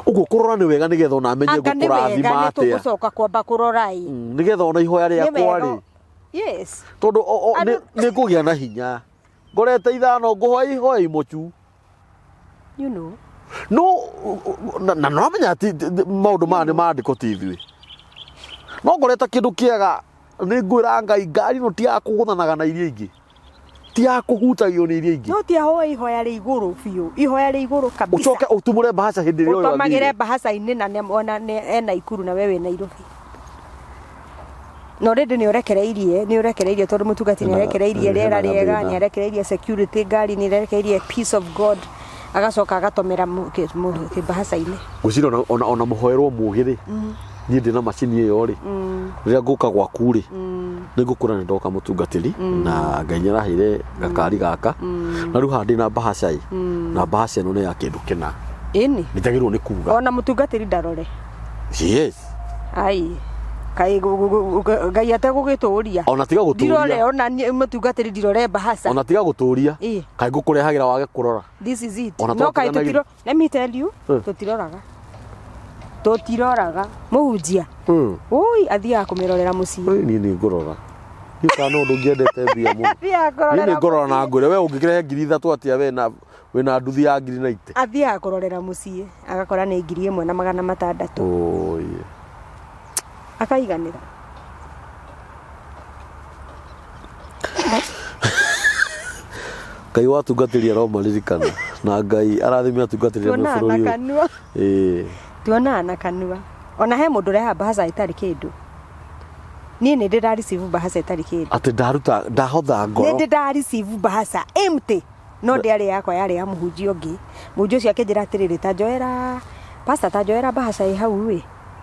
ũguo kũrora nĩ wega nĩgetha ona amenye gũkũrathima atĩa nĩtũgũcoka kwamba kũrora nĩgetha ona ihoya rĩakwa rĩ tondũ nĩngũgĩa na hinya ngorete 5 ngũhoya ihoya imochu no na nomenya atĩ maũndũ maya nĩ mandĩko ti ithuĩ no ngoreta kĩndũ kĩega nĩ ngwĩra Ngai ngari no ti ya kũgũthanaga na iria ingĩ ti ya kũhutagio nĩ iria ingĩ no ti ahoya ihoya rĩ igũrũ biũ ihoya rĩ igũrũ kabisa ũcoke ũtumũre mbahaca hĩndĩ ĩrĩa ũtũmagĩre mbahaca-inĩ na ena Ikuru na we wĩ Nairobi no rĩndĩ nĩũrekereirie tondũ mũtungatĩri nĩarekereirie rĩera rĩega nĩarekereirie security ngari nĩarekereirie peace of God agacoka agatomera kĩmbahaca-inĩ ngwĩciria ona mũhoerwo mũgĩ-rĩ niĩ ndĩ na macini ĩyo rĩ rĩrĩa ngũka gwaku rĩ nĩngũkũra nĩndoka mũtungatĩri na Ngai nĩaraheire gakari gaka na rĩu haha ndĩ na mbahaca na mbahaca ĩno nĩ ya kĩndũ kĩna nĩtagĩrĩirwo nĩ kuga ona mũtungatĩri ndarore Ngai ategũgĩtũria ona tiga gũtũria ona mũtungatĩri ndirore mbahaca ona tiga gũtũria kaĩ ngũkũrehagĩra wage kũrora this is it no kaĩ let me tell you tũtiroraga mũhunjia athiaga kũmĩrorera mũciĩ niĩ nĩ ngũrora kana no ũndũ ngĩendete mbia mũno niĩ nĩ ngũrora na ngwĩre we ũngĩkĩrehe 3,000 atĩa wĩna nduthi ya 90 athiaga kũrorera mũciĩ agakora nĩ 1,600 akaiganĩra Ngai watungatĩri aromaririkana na Ngai arathime atungatĩri a bũrũri tuonaga na kanua ona he mũndũ ũreha mbahaca itarĩ kĩndũ niĩ nĩ ndĩra receive mbahaca itarĩ kĩndũ atĩ ndahotha ngoro nĩ ndĩra receive mbahaca empty no ndĩarĩ yakwa yarĩ ya mũhunjia ũngĩ mũhunjia ũcio akĩnjĩra atĩrĩrĩ ta njoera mbahaca ĩ hau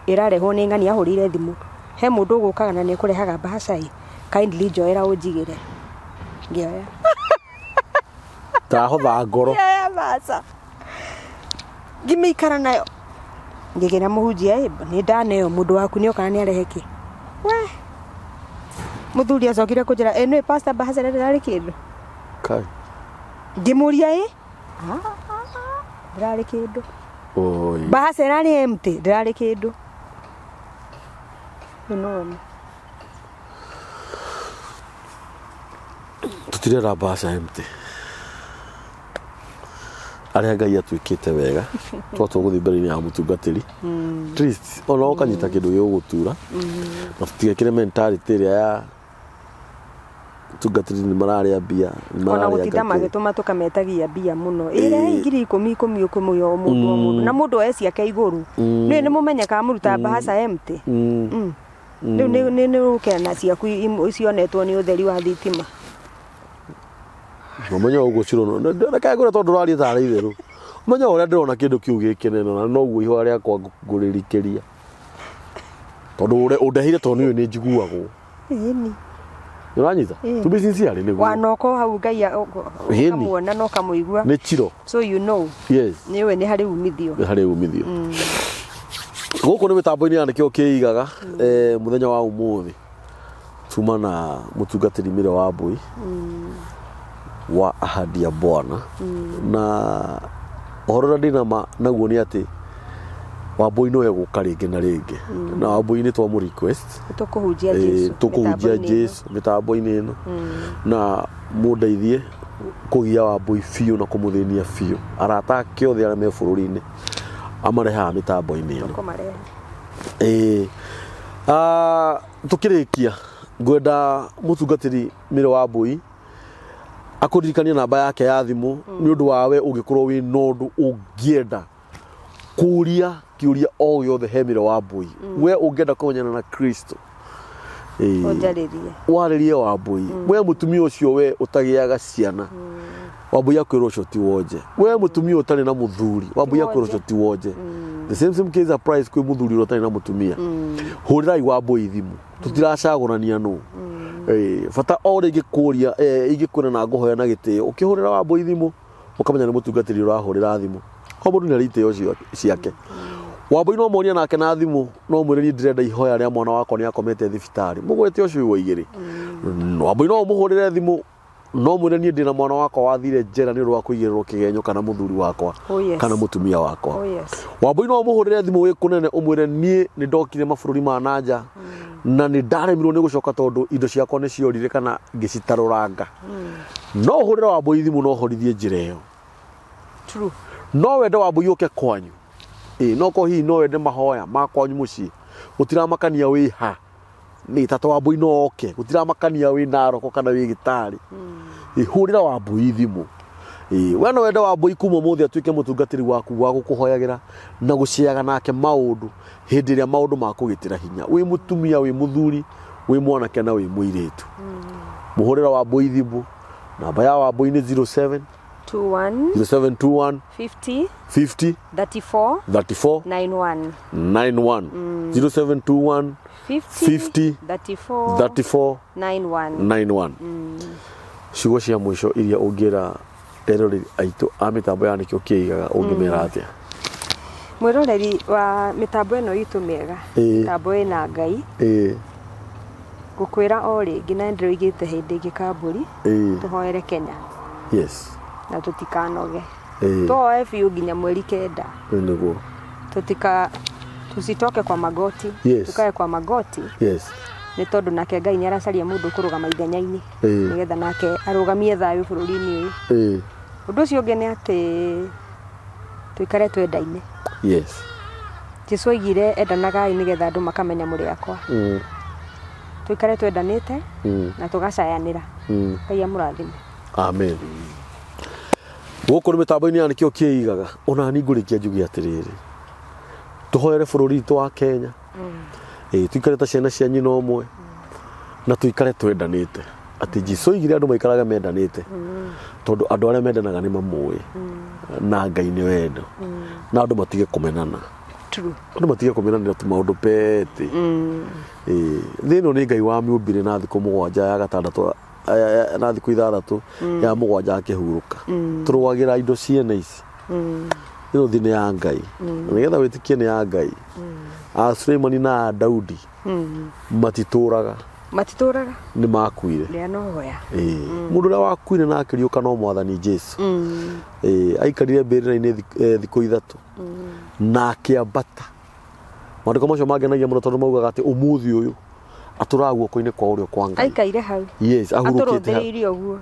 ĩrarehwo nĩ ng'ani ahũrĩire thimũ he mũndũ ũgũkaga na nĩekũrehaga mbahaca kindly njoera ũnjigĩre ngĩoya ndahotha ngoro mbahaca ngĩmĩikara nayo ngĩgĩra mũhunjia nĩ ndaneo mũndũ waku nĩ okana nĩ arehe kĩ mũthuri acokire kũnjĩra nĩ pastor mbahaca ndĩrarĩ kĩndũ ngĩmũria ndĩrarĩ kĩndũ mbahaca ĩrarĩ empty ndĩrarĩ kĩndũ tũtirera mbahaca empty arĩa Ngai atuĩkĩte wega twatũgũthiĩ mbere-inĩ ya mũtungatĩri trist ona ũkanyita kĩndũ gĩgũgũtura na tũtigekĩre mentality ĩrĩa ya mũtungatĩri nĩ mararĩa mbia ona gũtinda magĩtũma tũkametagia mbia mũno ĩrĩa 10,000 ũkũmũya o mũndũ na mũndũ oe ciake igũrũ nĩ mũmenyekaga mũruta mbahaca empty rĩu nĩ ũkena ciaku cionetwo nĩ ũtheri wa thitima Umenya ũguo ciro ndeka ngore tondũ rari tarĩ itherũ umenya ũrĩa ndĩrona kĩndũ kĩu gĩkenene na no guo ihoya rĩakwa ngũrĩrikĩria tondũ ũndehire tondũ nĩ njiguagwo Uranyita to be sincere ni wanoko hau ngai kamuona no kamuigua ni chiro so you know yes niwe ni hari umithio guko ni mitambo-ini ya nikio kiigaga muthenya wa umuthi tuma na mutungatiri mire wa mbui wa ahadi ya Bwana na ohorora ndinama naguo ni ati Wambui no eguka ringi na ringi na Wambui ni twa mu request tukuhunjia Jesu mitambo-ini ino na mundeithie kugia Wambui fiu na kumuthinia fiu arata ake othe aria me bururi-ini amareha mitambo-ini ino tukirikia ngwenda mutungatiri mire wa Wambui akuririkania namba yake ya thimu ni undu wawe ungikorwo wi nondu ungienda kuria kiuria o yothe hemire wa Wambui we ungienda kumenyana na Kristo waririe Wambui we mutumia ucio we utagiaga ciana Wambui akwira ucio Tiwonje we mutumia utari na muthuri Wambui akwira ucio Tiwonje the same case applies kwi muthuri utari na mutumia hurirai Wambui thimu tutiracagurania no fata o ringi kuria igikwira na ngohoya na gitio ukihurira Wambui thimu ukamenya ni mutungatiri urahurira thimu o mundu ni aritio ciake Wambui no monia nake na thimu no mwiriri ndirenda ihoya ria mwana wakwa ni akomete thibitari mugwete ucio wa igiri Wambui no muhurire thimu no mwire ni ndina mwana wakwa wathire njera ni rwa kuigirirwo kigenyo kana muthuri wakwa kana mutumia wakwa Wambui no muhurire thimu wi kunene umwire nie ni ndokire mabururi ma nanja na ni ndaremirwo ni gucoka tondu indo ciakwa ni ciorire kana ngicitaruranga no hurire Wambui thimu no horithie njira iyo true no wende Wambui uke kwanyu no ko hi no wende mahoya makwanyu muci utiramakania wi ha ni tata Wambui no oke utiramakania wi naroko kana wi gitari hurira Wambui thimu we no wende Wambui kuma muthi atuike mutungatiri waku wa gukuhoyagira na guciaga nake maundu hindi ria maundu makugitira hinya wi mutumia wi muthuri wi mwanake na wi muiritu muhurira Wambui thimu namba ya Wambui ni 0721 50 34 91 0721 50 34 91 ciugo cia mwisho iria ungira eroreri aitu a mitambo ya nikio kiigaga ungimera atia mwiroreri wa mitambo eno itu mega mitambo ina ngai gukwira o ringi na ndiroigite hindi gikamburi tuhoere Kenya yes na tutikanoge toe fiu nginya mweri kenda niguo tusitoke kwa magoti tukae kwa magoti ni tondu nake ngai ni aracaria mundu kurugama ithenya-ini nigetha nake arugamie thayu bururi-ini uyu undu ucio ungi ni ati tuikare twendaine Jesu aigire endanagai nigetha andu makamenya muri akwa tuikare twendanite na tugacayanira ngai amurathime amen guko ni mitambo-ini ya nikio kiigaga ona ni ngurikia njugi atiriri tuhoere bururi tu wa Kenya tuikare ta ciana cia nyina umwe na tuikare twendanite ati Jesu igire andu maikaraga mendanite tondu andu aria mendanaga ni mamui na ngai ni wendo na andu matige kumenana andu matige kumenana tu maundu pete thino ni ngai wa miumbire na thiku mugwanja ya gatandatu na thiku ithathatu ya mugwanja akihuruka turwagira indo ciene ici ino thine ya ngai nigetha witikie ni ya ngai Suleimani na Daudi matituraga ni makuire ria no hoya mundu ria wakuire na akiriuka no mwathani Jesu aikarire mbirira-ini thiku ithatu na akiambata maandiko macio mangenagia muno tondu maugaga ati umuthi uyu atura guoko-ini kwa urio kwa ngai aikaire hau ahurukite uguo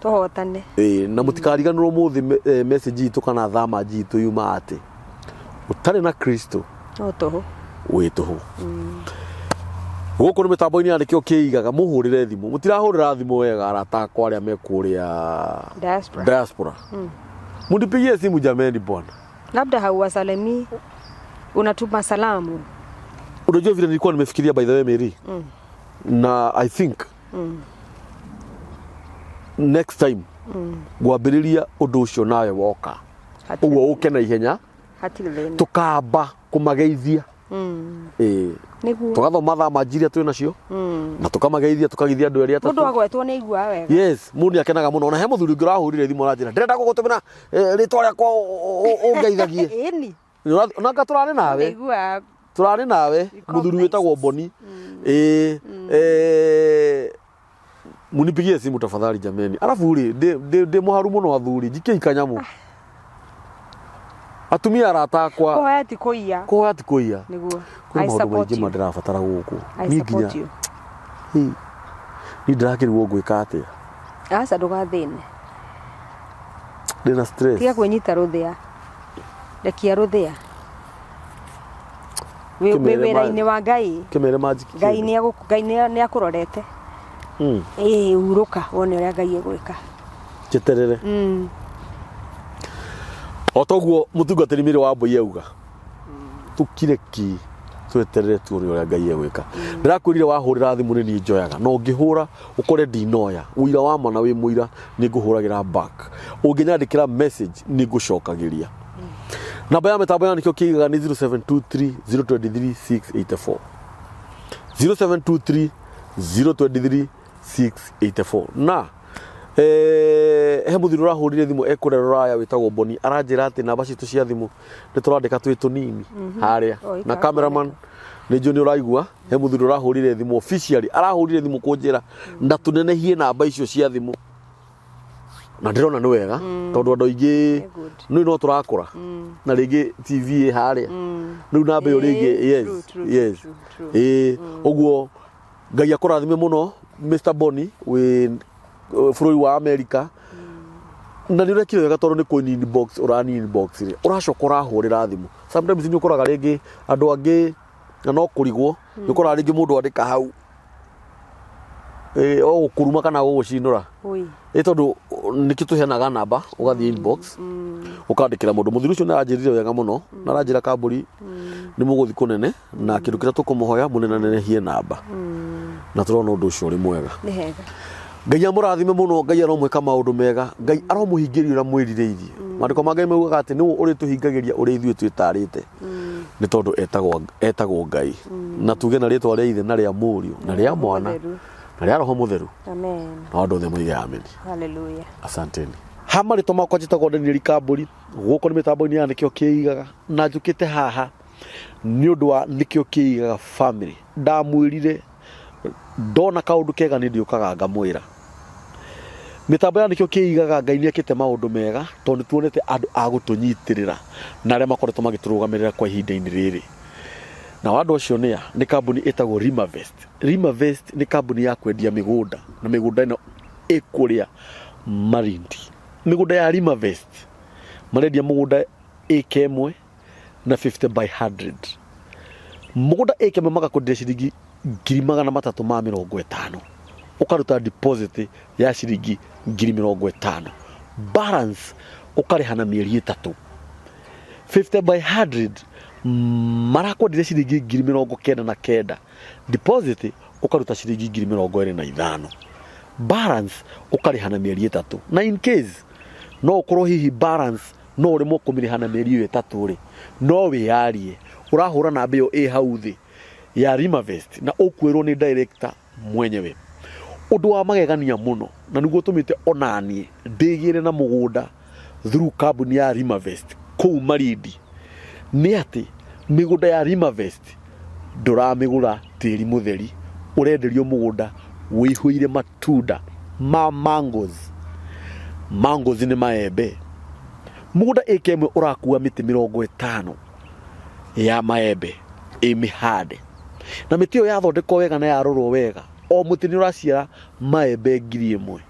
tuhotane na mutikariganirwo muthi message itu kana thama jitu yuma ati utari na Kristo no toho wi toho guko ni mitambo-ini ya nikio kiigaga muhurire thimu mutirahurira thimu wega arata kwa aria mekuria diaspora mundipigie simu jameni bwana labda hauwasalimi unatuma salamu unajua vile nilikuwa nimefikiria by the way Mary na I think next time gwambiriria undu ucio nawe woka uguo uke na ihenya tukamba kumageithia Niguo. Tugathoma thaa manjiria twina cio. Na tukamageithia tukagithia andu eri atatu. Mundu agwetwo ni igua wega. Yes, mundu akenaga muno. Na he muthuri ungi urahurire thimu aranjira ndirenda gugutumira ritwa riakwa ungeithagie. Eni. Onanga turari nawe. Igua. Turari nawe muthuri wetagwo Boni. Munipigie simu tafadhali jameni. Alafu ri de muharu muno athuri njike ikanyamu. Atumia arata kwa Kuhoya ti kuiya. Kuhoya ti kuiya. Niguo. I support you. Ndirabatara guku. I support you. Ni ndirakirwo gwika atia. Asa ndugathine. Ndina stress. Tiga kwenyita ruthia. Rekia ruthia. Wĩra-inĩ wa Ngai. Kĩmere magic. Ngai nĩ akurorete. Uruka wone ũrĩa Ngai egwĩka. Jeterere. Otoguo mutungatĩri mire wa Mbũi auga. Tukire ki tweterere tuone ũrĩa Ngai egwĩka. Ndĩrakwĩrire wahũrĩra thimũ nĩ niĩ njoyaga. No ngĩhũra ũkore ndinoya. Ũira wa mana wĩ mũira nĩ ngũhũragĩra back. Ũngĩnyandĩkĩra message nĩ ngũcokagĩria. Namba ya mitambo nikio kigaga ni 0723 023 684. 0723 023 684. Na he muthuri urahurire thimu ekure ruraya witagwo Boni aranjira ati namba citu cia thimu ni turandika twi tunini haria na cameraman ni joni uraigua he muthuri urahurire thimu officially arahurire thimu kunjira ndatunenehie namba icio cia thimu na ndirona ni wega tondu andu aingi no turakura na ringi TV haria riu namba iyo ringi yes oguo Ngai akurathime muno Mr Boni we bururi wa America na ni urekire wega tondu ni coin inbox urani inbox ri uracoka urahurira thimu sometimes ni ukuraga ringi andu angi na no kurigwo ni ukuraga ringi mundu andika hau o kuruma kana gucinura tondu nikituheanaga namba ugathie inbox ukandikira mundu muthuri ucio naranjirire wega muno naranjira Kamburi ni muguthi kunene na kindu kiria tukumuhoya munenanehie namba na turona undu ucio ri mwega ni hega Ngai amurathime muno Ngai aromwika maundu mega Ngai aromuhingiria ura mwirireirie mandiko ma Ngai maugaga ati ni uri tuhingagiria uri ithuĩ twitarite ni tondu etagwo Ngai na tuge na ritwa ria ithe na ria Mũriũ na ria Mwana na ria Roho Mutheru amen na andu othe moige amen hallelujah asanteni hamarito makwa njitagwo Daniel Kamburi guko ni mitambo-ini ya nikio kiigaga na njukite haha ni undu wa nikio kiigaga family ndamwirire ndona kaundu kega ni ndiukaga ngamwira mitambo ya nikio kiigaga Ngai ni akite maundu mega tondu tuonete andu a gutunyitirira na aria makoretwo magiturugamirira kwa ihinda-ini riri na wandu ucio ni kambuni etagwo Rimavest ni kambuni ya kwendia migunda na migunda ino ikuria Malindi migunda ya Rimavest marendia mugunda eka imwe na 50 by 100 mugunda eka imwe magakundia ciringi 350,000 ukaruta deposit ya ciringi 50,000 balance ukarihana mieri 3 50 by 100 marakwendire ciringi 99,000 deposit ukaruta ciringi 25,000 balance ukarihana mieri 3 na in case no ukorwo hihi balance no urimo kumirihana mieri 3 ri no wiarie urahura na mbio hau thi ya Rimavest na ukwirwo ni director mwenyewe undu wa magegania muno na niguo tumite onanie ndigire na mugunda through kambuni ya Rimavest kou Malindi ni ati migunda ya Rimavest nduramigura tiri mutheri urenderio mugunda wihuire matunda ma mangoes ni maembe mugunda eka imwe urakua miti 50 ya maembe imihande na miti yo yathondekwo wega na yarorwo wega o muti ni uraciara maembe 1,000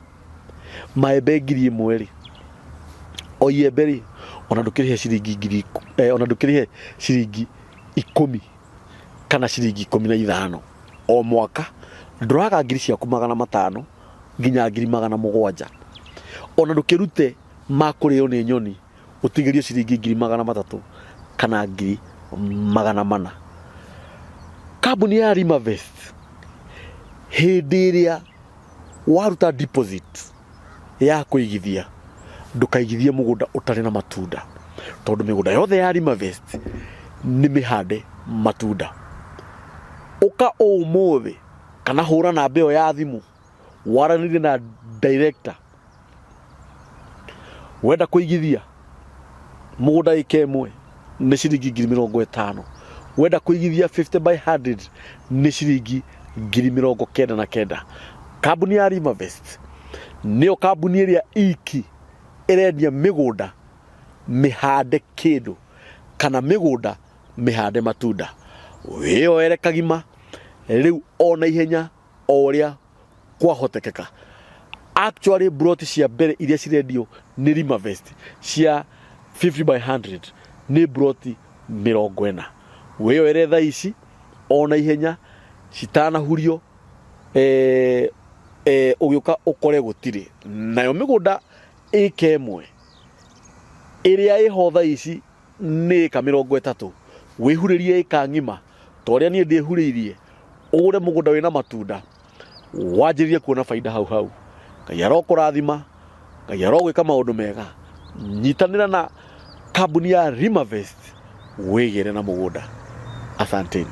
maembe 1,000 ri o iembe ri ona ndukirihe ciringi ona ndukirihe ciringi 10 kana ciringi 15 o mwaka nduraga ngiri ciaku 500 nginya 700 ona ndukirute makurio ni nyoni utigirio ciringi 300 kana 400 kambuni ya Rimavest hindi iria waruta deposit ya kuigithia ndukaigithie mugunda utari na matunda tondu migunda yothe ya Rimavest ni mihande matunda. Uka umuthi kana hura na mbeo ya thimu waranire na director wenda kuigithia mugunda ika imwe ni ciringi 50,000, wenda kuigithia 50 by 100 ni ciringi 99,000. Kambuni ya Rimavest niyo kambuni iria iki irendia migunda mihande kindu kana migunda mihande matunda. Wioere kagima riu ona ihenya oria kwahotekeka. Actually brought cia mbere iria cirendio ni Rimavest cia 50 by 100 ni brought 40. Wioere tha ici ona ihenya citana hurio ugiuka ukore gutire nayo migunda ika imwe iria iho tha ici ni ika 30. Wihuririe ika ngima toria nie ndihuririe ugure mugunda wina matunda wanjirie kuona faida hau. Ngai arokurathima, Ngai arogwika maundu mega. Nyitanira na kambuni ya Rimavest wigire na mugunda. Asanteni.